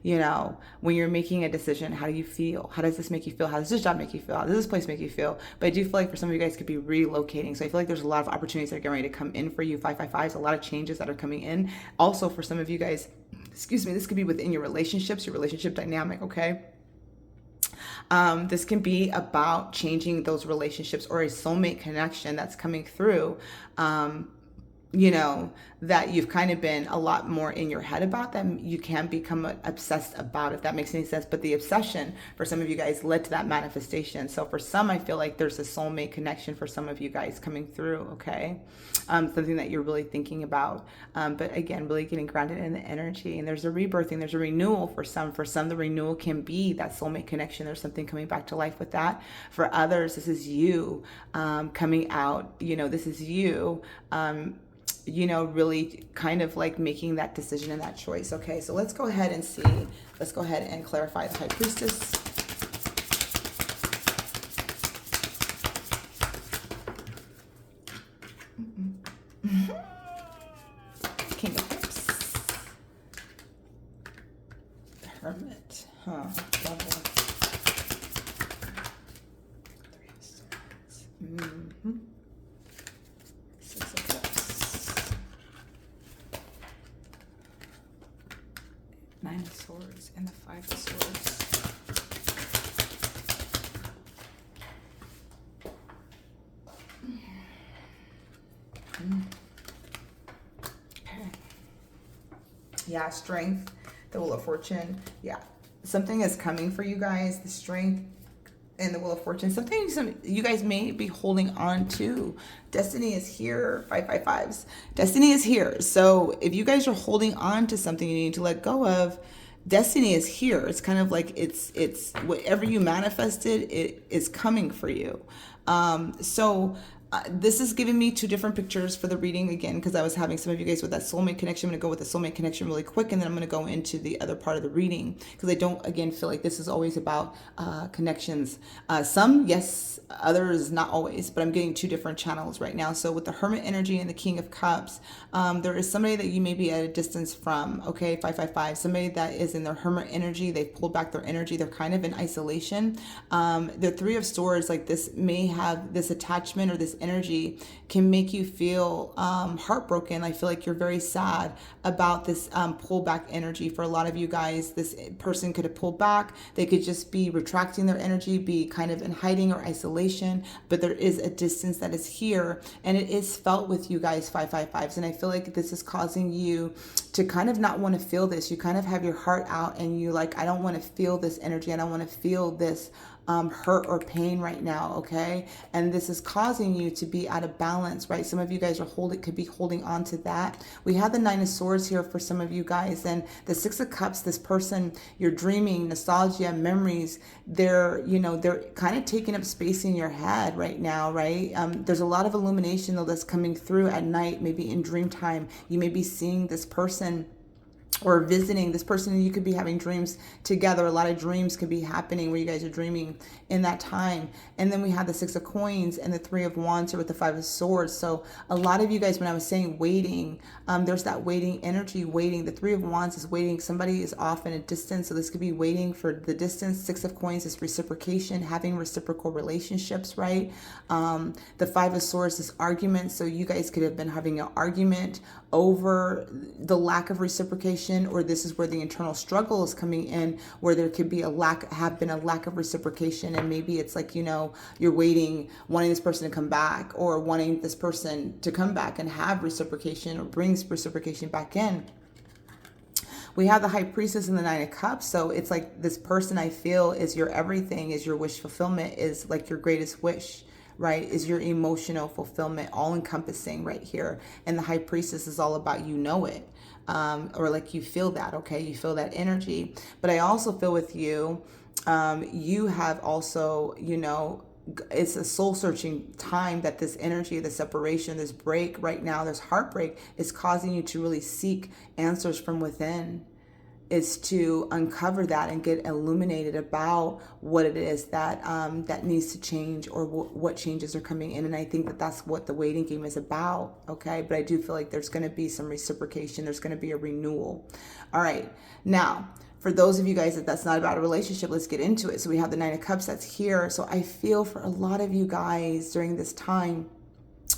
When you're making a decision, how do you feel? How does this make you feel? How does this job make you feel? How does this place make you feel? But I do feel like for some of you guys could be relocating. So I feel like there's a lot of opportunities that are getting ready to come in for you. 555s, a lot of changes that are coming in. Also for some of you guys, excuse me, this could be within your relationships, your relationship dynamic, okay? This can be about changing those relationships or a soulmate connection that's coming through. That you've kind of been a lot more in your head about, that you can become obsessed about, if that makes any sense. But the obsession for some of you guys led to that manifestation. So for some, I feel like there's a soulmate connection for some of you guys coming through, okay? Something that you're really thinking about. But again, really getting grounded in the energy. And there's a rebirthing, there's a renewal for some. For some, the renewal can be that soulmate connection. There's something coming back to life with that. For others, this is you coming out. This is you really kind of like making that decision and that choice. Okay, so let's go ahead and see. Let's go ahead and clarify the High Priestess. King of Cups. The Hermit. Lovely. Three of Swords. Six of Cups. Nine of Swords and the Five of Swords. Okay. Yeah, Strength, the Wheel of Fortune. Yeah, something is coming for you guys. The Strength and the Wheel of Fortune. Something you guys may be holding on to. Destiny is here. 555s. Destiny is here. So if you guys are holding on to something you need to let go of, destiny is here. It's kind of like it's whatever you manifested, it is coming for you. This is giving me two different pictures for the reading, again, because I was having some of you guys with that soulmate connection. I'm going to go with the soulmate connection really quick, and then I'm going to go into the other part of the reading, because I don't, again, feel like this is always about connections. Some, yes, others, not always, but I'm getting two different channels right now. So with the Hermit energy and the King of Cups, there is somebody that you may be at a distance from, okay, 555, somebody that is in their Hermit energy. They've pulled back their energy. They're kind of in isolation. The Three of Swords, like this may have this attachment, or this energy can make you feel heartbroken. I feel like you're very sad about this pullback energy. For a lot of you guys, this person could have pulled back. They could just be retracting their energy, be kind of in hiding or isolation, but there is a distance that is here, and it is felt with you guys, 555s. And I feel like this is causing you to kind of not want to feel this. You kind of have your heart out and you like, I don't want to feel this energy. I don't want to feel this hurt or pain right now, okay? And this is causing you to be out of balance, right? Some of you guys could be holding on to that. We have the Nine of Swords here for some of you guys, and the Six of Cups, this person, you're dreaming, nostalgia, memories, they're kind of taking up space in your head right now, right? There's a lot of illumination though that's coming through at night, maybe in dream time. You may be seeing this person or visiting this person, and you could be having dreams together. A lot of dreams could be happening where you guys are dreaming in that time. And then we have the Six of Coins and the Three of Wands here with the Five of Swords. So a lot of you guys, when I was saying waiting, there's that waiting energy, waiting. The Three of Wands is waiting. Somebody is off in a distance, so this could be waiting for the distance. Six of Coins is reciprocation, having reciprocal relationships, right? The Five of Swords is argument. So you guys could have been having an argument over the lack of reciprocation, or this is where the internal struggle is coming in, where there could be a lack of reciprocation. And maybe it's like, you're waiting, wanting this person to come back, or wanting this person to come back and have reciprocation, or brings reciprocation back in. We have the High Priestess and the Nine of Cups. So it's like this person, I feel, is your everything, is your wish fulfillment, is like your greatest wish, right? Is your emotional fulfillment, all encompassing right here. And the High Priestess is all about, it, or like you feel that, okay? You feel that energy. But I also feel with you, you have also, it's a soul searching time, that this energy, the separation, this break right now, this heartbreak is causing you to really seek answers from within. is to uncover that and get illuminated about what it is that that needs to change, or what changes are coming in. And I think that that's what the waiting game is about. Okay, but I do feel like there's going to be some reciprocation. There's going to be a renewal. All right, now for those of you guys that's not about a relationship, let's get into it. So we have the Nine of Cups that's here. So I feel for a lot of you guys during this time,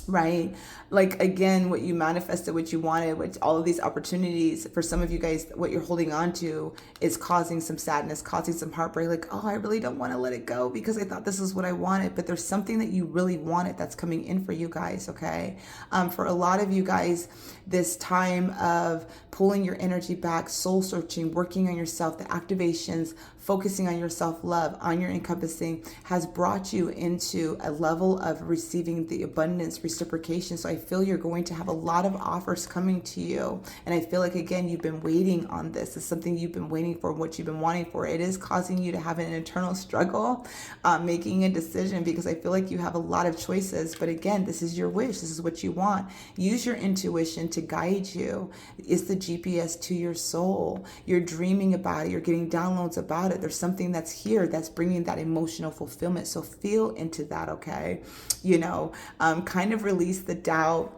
right? Like, again, what you manifested, what you wanted, what all of these opportunities, for some of you guys, what you're holding on to is causing some sadness, causing some heartbreak. Like, oh, I really don't want to let it go because I thought this is what I wanted, but there's something that you really wanted that's coming in for you guys. Okay. For a lot of you guys, this time of pulling your energy back, soul searching, working on yourself, the activations, focusing on your self-love, on your encompassing, has brought you into a level of receiving the abundance reciprocation. So I feel you're going to have a lot of offers coming to you. And I feel like, again, you've been waiting on this. It's something you've been waiting for, what you've been wanting for. It is causing you to have an internal struggle, making a decision, because I feel like you have a lot of choices. But again, this is your wish. This is what you want. Use your intuition to guide you. It's the GPS to your soul. You're dreaming about it. You're getting downloads about it. There's something that's here that's bringing that emotional fulfillment. So feel into that, okay? Kind of release the doubt,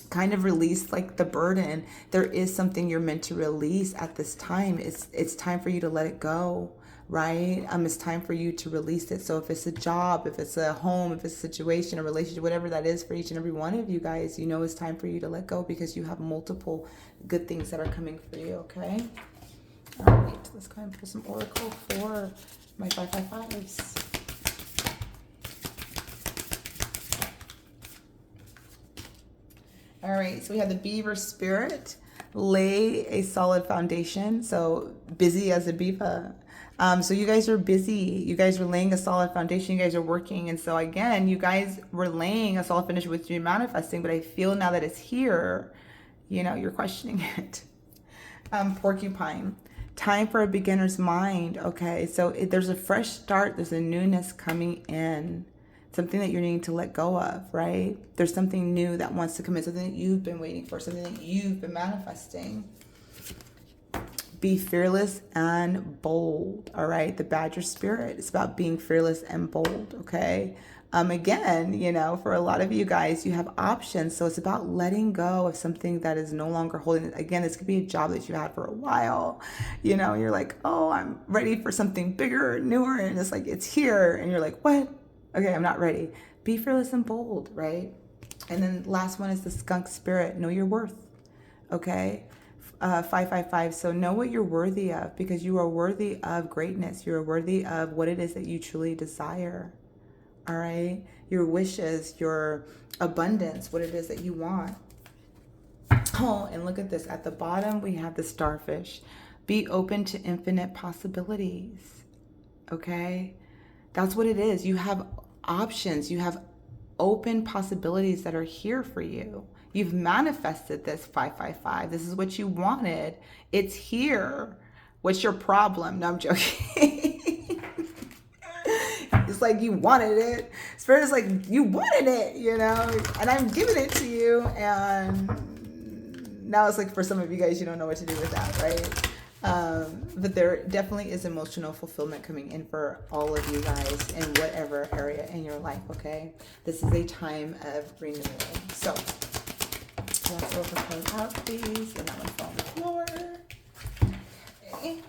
kind of release like the burden. There is something you're meant to release at this time. It's time for you to let it go, right? It's time for you to release it. So if it's a job, if it's a home, if it's a situation, a relationship, whatever that is for each and every one of you guys, it's time for you to let go, because you have multiple good things that are coming for you, okay? All right, let's go ahead and pull some oracle for my 555s. All right, so we have the Beaver Spirit. Lay a solid foundation. So busy as a beaver. So you guys are busy. You guys are laying a solid foundation. You guys are working. And so again, you guys were laying a solid foundation with you manifesting, but I feel now that it's here, you're questioning it. Porcupine. Time for a beginner's mind. Okay, so there's a fresh start. There's a newness coming in. Something that you're needing to let go of, right? There's something new that wants to come in, something that you've been waiting for, something that you've been manifesting. Be fearless and bold, all right? The Badger Spirit, it's about being fearless and bold, okay? Again, for a lot of you guys, you have options. So it's about letting go of something that is no longer holding. Again, this could be a job that you had for a while. You're like, oh, I'm ready for something bigger, newer. And it's like, it's here. And you're like, what? Okay, I'm not ready. Be fearless and bold, right? And then last one is the Skunk Spirit. Know your worth, okay? 555. So know what you're worthy of, because you are worthy of greatness. You are worthy of what it is that you truly desire, all right? Your wishes, your abundance, what it is that you want. Oh, and look at this. At the bottom, we have the Starfish. Be open to infinite possibilities, okay? That's what it is. You have options. You have open possibilities that are here for you. You've manifested this 555. This is what you wanted. It's here. What's your problem? No, I'm joking. It's like you wanted it. Spirit is like, you wanted it, and I'm giving it to you. And now it's like, for some of you guys, you don't know what to do with that, right? But there definitely is emotional fulfillment coming in for all of you guys in whatever area in your life, okay? This is a time of renewal. So let's overcome out, please. And that one fell on the floor. Okay.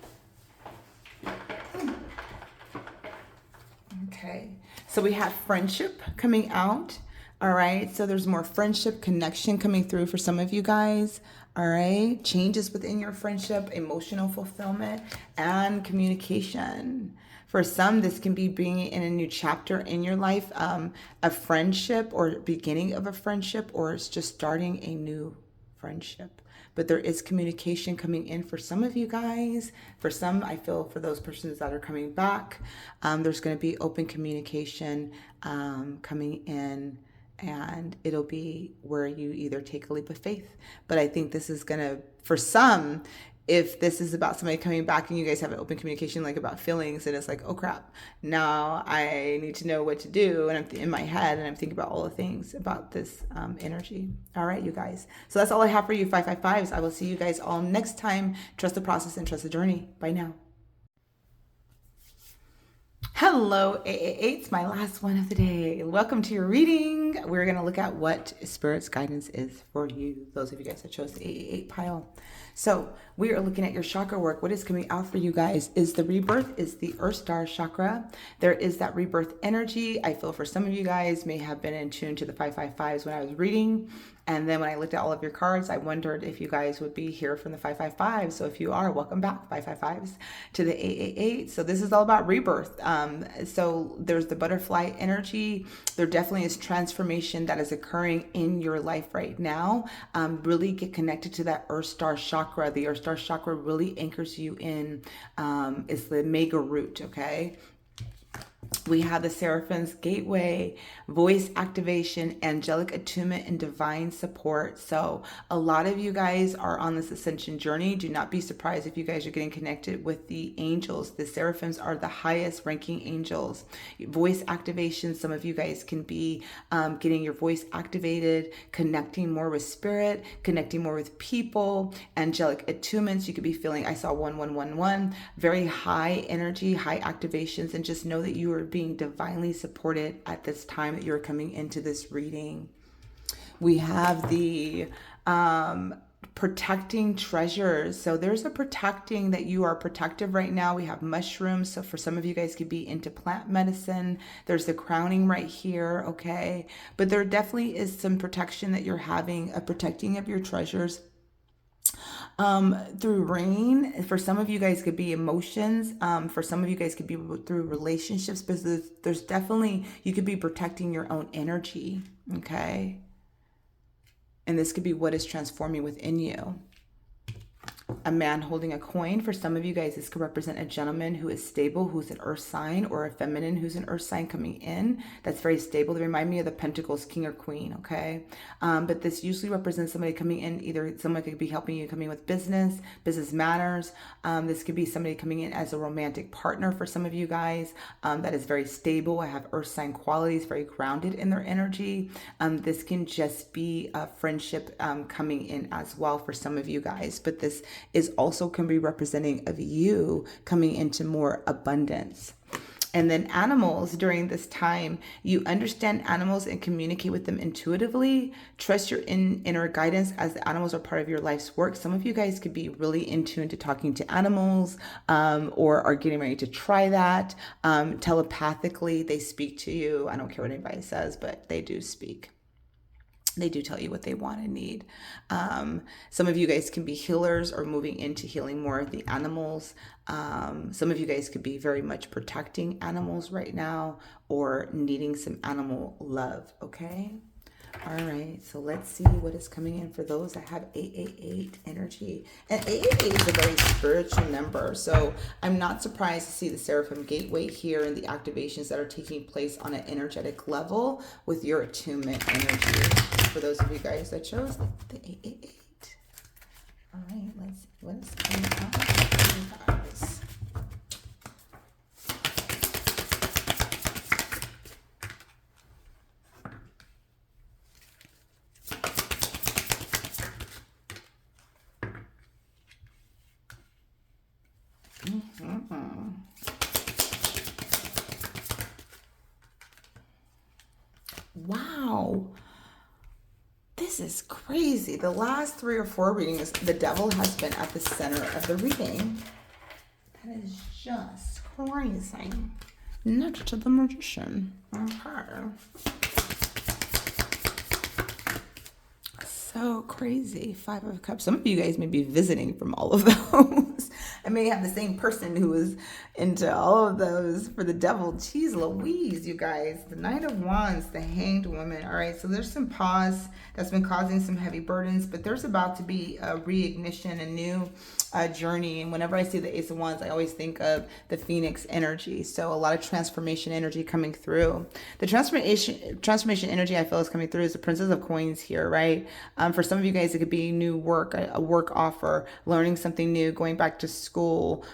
Okay. So we have friendship coming out. All right. So there's more friendship connection coming through for some of you guys. All right. Changes within your friendship, emotional fulfillment, and communication. For some, this can be bringing in a new chapter in your life, a friendship or beginning of a friendship, or it's just starting a new friendship. But there is communication coming in for some of you guys. For some, I feel for those persons that are coming back, there's going to be open communication coming in. And it'll be where you either take a leap of faith. But I think this is going to, for some, if this is about somebody coming back and you guys have an open communication, like about feelings, and it's like, oh crap, now I need to know what to do. And I'm in my head and I'm thinking about all the things about this energy. All right, you guys. So that's all I have for you, 555s. I will see you guys all next time. Trust the process and trust the journey. Bye now. Hello, 888s, my last one of the day. Welcome to your reading. We're going to look at what Spirit's guidance is for you, those of you guys that chose the 888 pile. So we are looking at your chakra work. What is coming out for you guys is the rebirth, is the Earth Star chakra. There is that rebirth energy. I feel for some of you guys may have been in tune to the 555s when I was reading. And then when I looked at all of your cards, I wondered if you guys would be here from the 555. So if you are, welcome back, 555s, to the 888. So this is all about rebirth. So there's the butterfly energy. There definitely is transformation that is occurring in your life right now. Really get connected to that Earth Star chakra. The Earth Star chakra really anchors you in. It's the mega root, okay? We have the Seraphim's Gateway, voice activation, angelic attunement, and divine support. So a lot of you guys are on this ascension journey. Do not be surprised if you guys are getting connected with the angels. The Seraphims are the highest ranking angels. Voice activation, some of you guys can be getting your voice activated, connecting more with spirit, connecting more with people, angelic attunements. You could be feeling, I saw 1111, very high energy, high activations, and just know that you are being divinely supported at this time that you're coming into this reading. We have the protecting treasures. So there's a protecting that you are protective right now. We have mushrooms. So for some of you guys could be into plant medicine. There's the crowning right here. Okay. But there definitely is some protection that you're having, a protecting of your treasures. Through rain. For some of you guys could be emotions. For some of you guys could be through relationships, but there's definitely, you could be protecting your own energy. Okay. And this could be what is transforming within you. A man holding a coin. For some of you guys, this could represent a gentleman who is stable, who's an earth sign, or a feminine who's an earth sign coming in. That's very stable. They remind me of the Pentacles, king or queen, okay? But this usually represents somebody coming in, either someone could be helping you coming with business matters. This could be somebody coming in as a romantic partner for some of you guys that is very stable. I have earth sign qualities, very grounded in their energy. This can just be a friendship coming in as well for some of you guys, but this is also can be representing of you coming into more abundance. And then animals during this time, you understand animals and communicate with them intuitively. Trust your inner guidance as the animals are part of your life's work. Some of you guys could be really in tune to talking to animals or are getting ready to try that. Telepathically, they speak to you. I don't care what anybody says, but they do speak. They do tell you what they want and need. Some of you guys can be healers or moving into healing more of the animals. Some of you guys could be very much protecting animals right now or needing some animal love, okay? All right, so let's see what is coming in for those that have 888 energy. And 888 is a very spiritual number, so I'm not surprised to see the Seraphim Gateway here and the activations that are taking place on an energetic level with your attunement energy. For those of you guys that chose the 888. All right, let's see what is coming out for you guys. Wow. This is crazy. The last 3 or 4 readings, the devil has been at the center of the reading. That is just crazy. Next to the magician. Okay. So crazy. 5 of Cups. Some of you guys may be visiting from all of those. I may have the same person who is into all of those for the devil. Jeez Louise, you guys. The Knight of Wands, the Hanged Woman. All right, so there's some pause that's been causing some heavy burdens, but there's about to be a reignition, a new journey. And whenever I see the Ace of Wands, I always think of the Phoenix energy. So a lot of transformation energy coming through. The transformation energy I feel is coming through is the Princess of Coins here, right? For some of you guys, it could be new work, a work offer, learning something new, going back to school.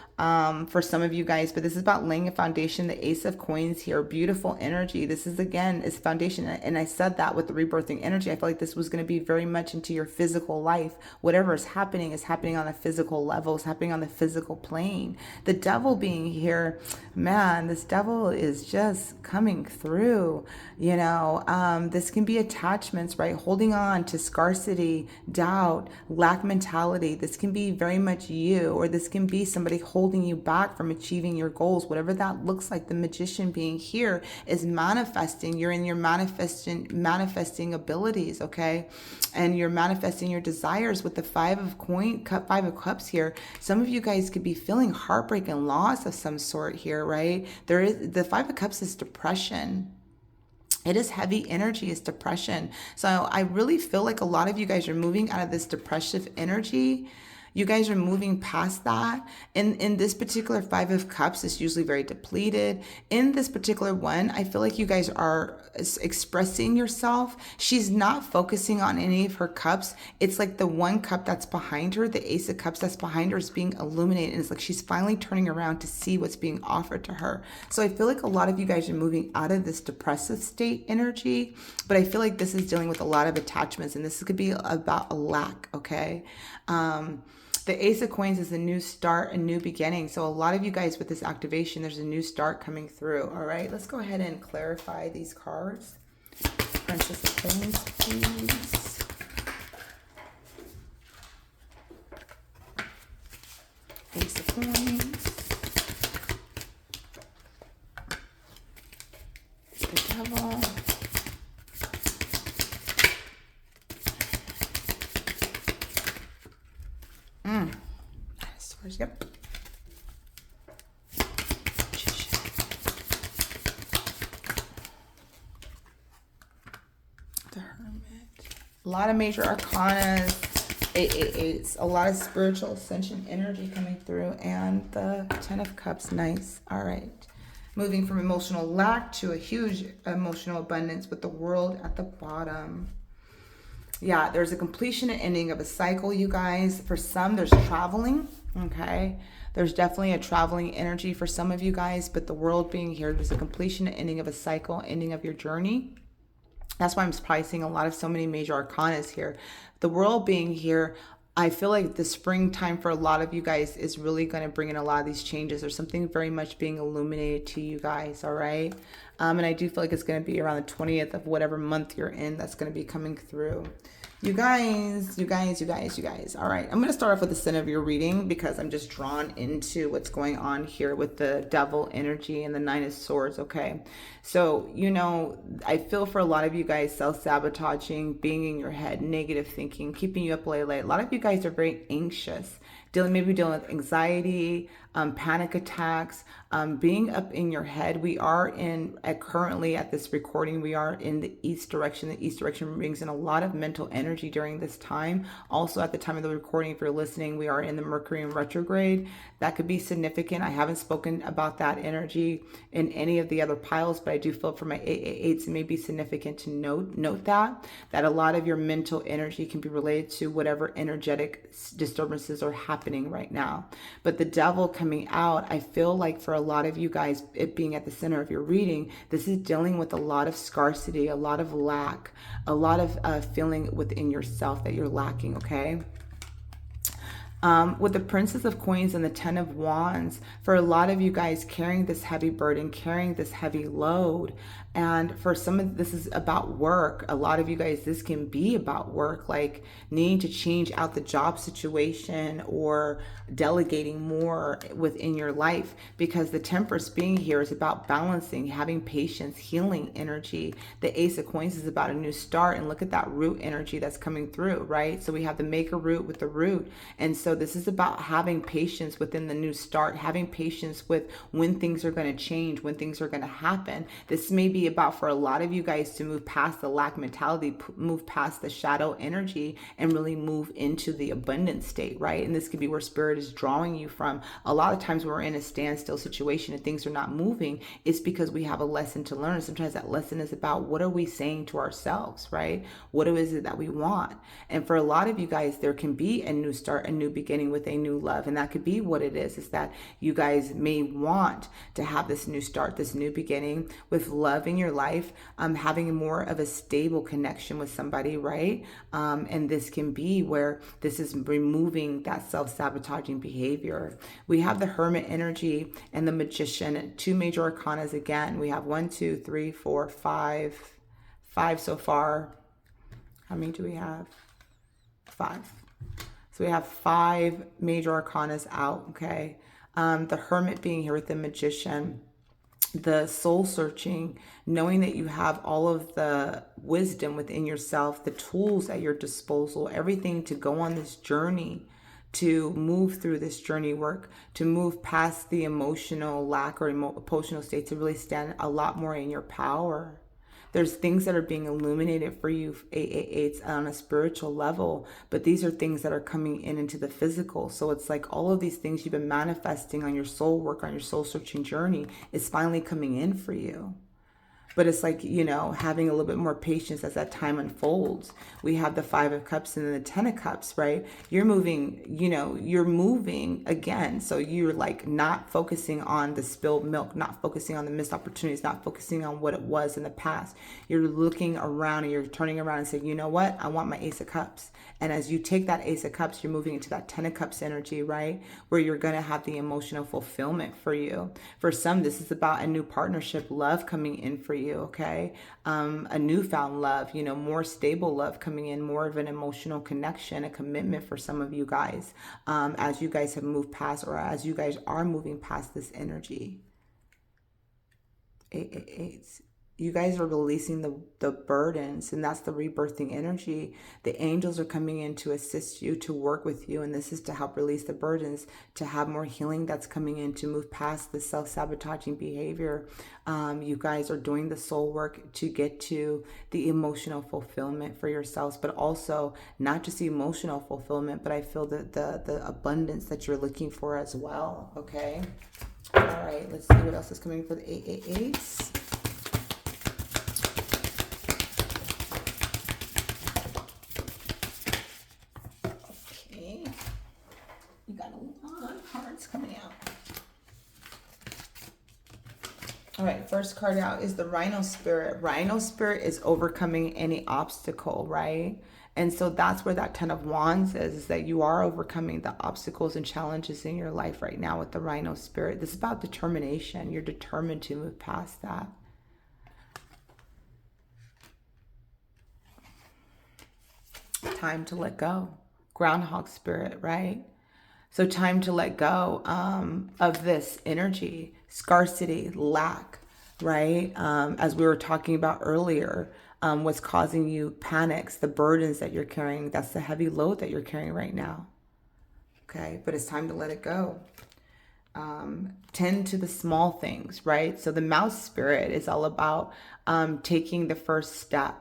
For some of you guys, but this is about laying a foundation. The Ace of Coins here, beautiful energy. This is, again, is foundation. And I said that with the rebirthing energy. I feel like this was going to be very much into your physical life. Whatever is happening on a physical level, is happening on the physical plane. The devil being here, man, this devil is just coming through. You know, this can be attachments, right? Holding on to scarcity, doubt, lack mentality. This can be very much you, or this can be somebody holding you back from achieving your goals, whatever that looks like. The Magician being here is manifesting. You're in your manifesting abilities, okay? And you're manifesting your desires with the Five of Cups here. Some of you guys could be feeling heartbreak and loss of some sort here, right? There is the Five of Cups is depression. It is heavy energy, it's depression. So I really feel like a lot of you guys are moving out of this depressive energy. You guys are moving past that. In this particular Five of Cups, it's usually very depleted. In this particular one, I feel like you guys are expressing yourself. She's not focusing on any of her cups. It's like the one cup that's behind her, the Ace of Cups that's behind her, is being illuminated. And it's like she's finally turning around to see what's being offered to her. So I feel like a lot of you guys are moving out of this depressive state energy, but I feel like this is dealing with a lot of attachments, and this could be about a lack, okay? The Ace of Coins is a new start, a new beginning. So a lot of you guys with this activation, there's a new start coming through. All right, let's go ahead and clarify these cards. Princess of Coins, please. Ace of Coins. The Devil. Yep. The Hermit. A lot of major arcanas. 888s. A lot of spiritual ascension energy coming through. And the Ten of Cups. Nice. All right. Moving from emotional lack to a huge emotional abundance with the World at the bottom. Yeah, there's a completion and ending of a cycle, you guys. For some, there's traveling. Okay, there's definitely a traveling energy for some of you guys, but the World being here, there's a completion and ending of a cycle, ending of your journey. That's why I'm probably seeing a lot of so many major arcanas here. The World being here, I feel like the springtime for a lot of you guys is really going to bring in a lot of these changes. There's something very much being illuminated to you guys, all right? And I do feel like it's going to be around the 20th of whatever month you're in that's going to be coming through. You guys. All right, I'm going to start off with the center of your reading because I'm just drawn into what's going on here with the Devil energy and the Nine of Swords, okay? So, you know, I feel for a lot of you guys self-sabotaging, being in your head, negative thinking, keeping you up late. A lot of you guys are very anxious, maybe dealing with anxiety, panic attacks, being up in your head. We are currently at this recording, we are in the east direction. The east direction brings in a lot of mental energy during this time. Also at the time of the recording, if you're listening, we are in the Mercury in retrograde. That could be significant. I haven't spoken about that energy in any of the other piles, but I do feel for my 888s, it may be significant to note that a lot of your mental energy can be related to whatever energetic disturbances are happening right now. But the Devil coming out, I feel like for a lot of you guys, it being at the center of your reading, this is dealing with a lot of scarcity, a lot of lack, a lot of feeling within yourself that you're lacking, okay? With the Princess of Coins and the Ten of Wands, for a lot of you guys carrying this heavy burden, carrying this heavy load, and for some of this is about work. A lot of you guys, this can be about work, like needing to change out the job situation or delegating more within your life, because the Temperance being here is about balancing, having patience, healing energy. The Ace of Coins is about a new start, and look at that root energy that's coming through, right? So we have the Maker root with the root, and so so this is about having patience within the new start, having patience with when things are going to change, when things are going to happen. This may be about, for a lot of you guys, to move past the lack mentality, move past the shadow energy, and really move into the abundant state, right? And this could be where spirit is drawing you from. A lot of times when we're in a standstill situation and things are not moving, it's because we have a lesson to learn. Sometimes that lesson is about, what are we saying to ourselves, right? What is it that we want? And for a lot of you guys, there can be a new start, a new beginning with a new love. And that could be what it is that you guys may want to have this new start, this new beginning with love in your life, having more of a stable connection with somebody, right? And this can be where this is removing that self-sabotaging behavior. We have the Hermit energy and the Magician, two major arcanas again. We have 1, 2, 3, 4, 5. 5 so far. How many do we have? 5. So we have 5 major arcanas out, okay? The Hermit being here with the Magician, the soul searching, knowing that you have all of the wisdom within yourself, the tools at your disposal, everything to go on this journey, to move through this journey work, to move past the emotional lack or emotional state, to really stand a lot more in your power. There's things that are being illuminated for you, 888s, on a spiritual level, but these are things that are coming into the physical. So it's like all of these things you've been manifesting on your soul work, on your soul searching journey, is finally coming in for you. But it's like, having a little bit more patience as that time unfolds. We have the 5 of Cups and then the 10 of Cups, right? You're moving, you're moving again. So you're like not focusing on the spilled milk, not focusing on the missed opportunities, not focusing on what it was in the past. You're looking around and you're turning around and saying, you know what? I want my Ace of Cups. And as you take that Ace of Cups, you're moving into that 10 of Cups energy, right? Where you're going to have the emotional fulfillment for you. For some, this is about a new partnership, love coming in for you, okay? A newfound love, more stable love coming in, more of an emotional connection, a commitment for some of you guys, as you guys have moved past, or as you guys are moving past this energy. 888s. You guys are releasing the burdens, and that's the rebirthing energy. The angels are coming in to assist you, to work with you, and this is to help release the burdens, to have more healing that's coming in, to move past the self-sabotaging behavior. You guys are doing the soul work to get to the emotional fulfillment for yourselves, but also not just the emotional fulfillment, but I feel that the abundance that you're looking for as well, okay? All right, let's see what else is coming for the 888s. You got a lot of cards coming out. All right, first card out is the Rhino Spirit. Rhino Spirit is overcoming any obstacle, right? And so that's where that 10 of Wands is that you are overcoming the obstacles and challenges in your life right now with the Rhino Spirit. This is about determination. You're determined to move past that. Time to let go. Groundhog Spirit, right? So time to let go of this energy, scarcity, lack, right? As we were talking about earlier, what's causing you panics, the burdens that you're carrying, that's the heavy load that you're carrying right now. Okay, but it's time to let it go. Tend to the small things, right? So the Mouse Spirit is all about taking the first step.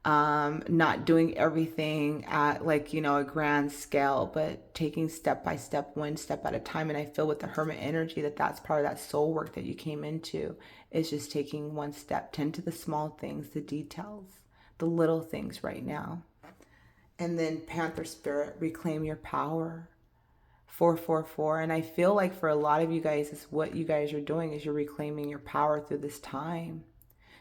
Not doing everything at a grand scale, but taking step by step, one step at a time. And I feel with the Hermit energy that's part of that soul work that you came into, is just taking one step. Tend to the small things, the details, the little things right now. And then Panther Spirit, reclaim your power. 444. And I feel like for a lot of you guys, is what you guys are doing is you're reclaiming your power through this time.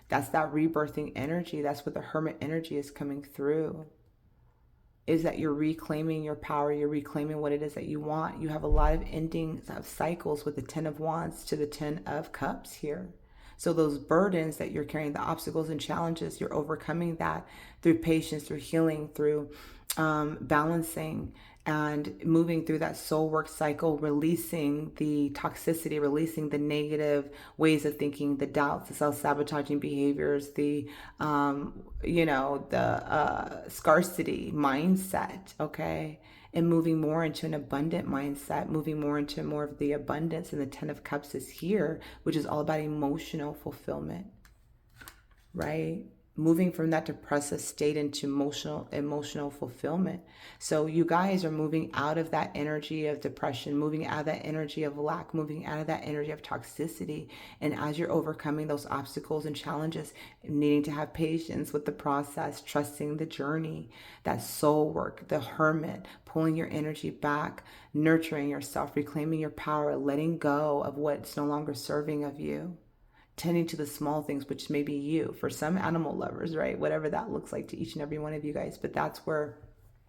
That's that rebirthing energy. That's what the Hermit energy is coming through. Is that you're reclaiming your power. You're reclaiming what it is that you want. You have a lot of endings of cycles with the 10 of Wands to the 10 of Cups here. So those burdens that you're carrying, the obstacles and challenges, you're overcoming that through patience, through healing, through balancing, and moving through that soul work cycle, releasing the toxicity, releasing the negative ways of thinking, the doubts, the self-sabotaging behaviors, the scarcity mindset, okay? and moving more into an abundant mindset, moving more into more of the abundance. And the 10 of Cups is here, which is all about emotional fulfillment, right? Moving from that depressive state into emotional fulfillment. So you guys are moving out of that energy of depression, moving out of that energy of lack, moving out of that energy of toxicity. And as you're overcoming those obstacles and challenges, needing to have patience with the process, trusting the journey, that soul work, the hermit, pulling your energy back, nurturing yourself, reclaiming your power, letting go of what's no longer serving of you, tending to the small things, which may be you, for some animal lovers, right? Whatever that looks like to each and every one of you guys. But that's where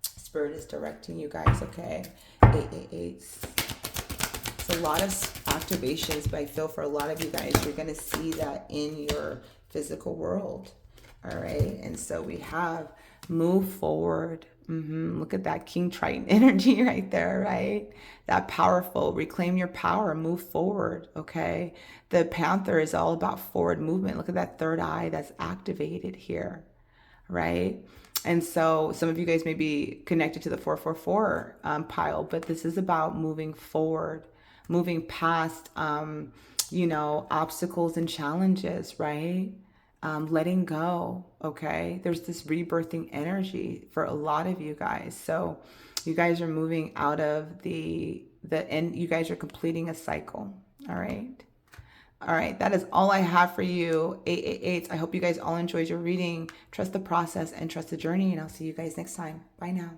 Spirit is directing you guys, okay? 888. It's a lot of activations, but I feel for a lot of you guys, you're going to see that in your physical world, all right? And so we have move forward. Look at that King Triton energy right there, right? That powerful, reclaim your power, move forward, okay? The Panther is all about forward movement. Look at that third eye that's activated here, right? And so some of you guys may be connected to the 444 pile, but this is about moving forward, moving past, obstacles and challenges, right? Letting go, okay? There's this rebirthing energy for a lot of you guys. So you guys are moving out of the end. You guys are completing a cycle, all right? All right, that is all I have for you, 888s. I hope you guys all enjoyed your reading. Trust the process and trust the journey, and I'll see you guys next time. Bye now.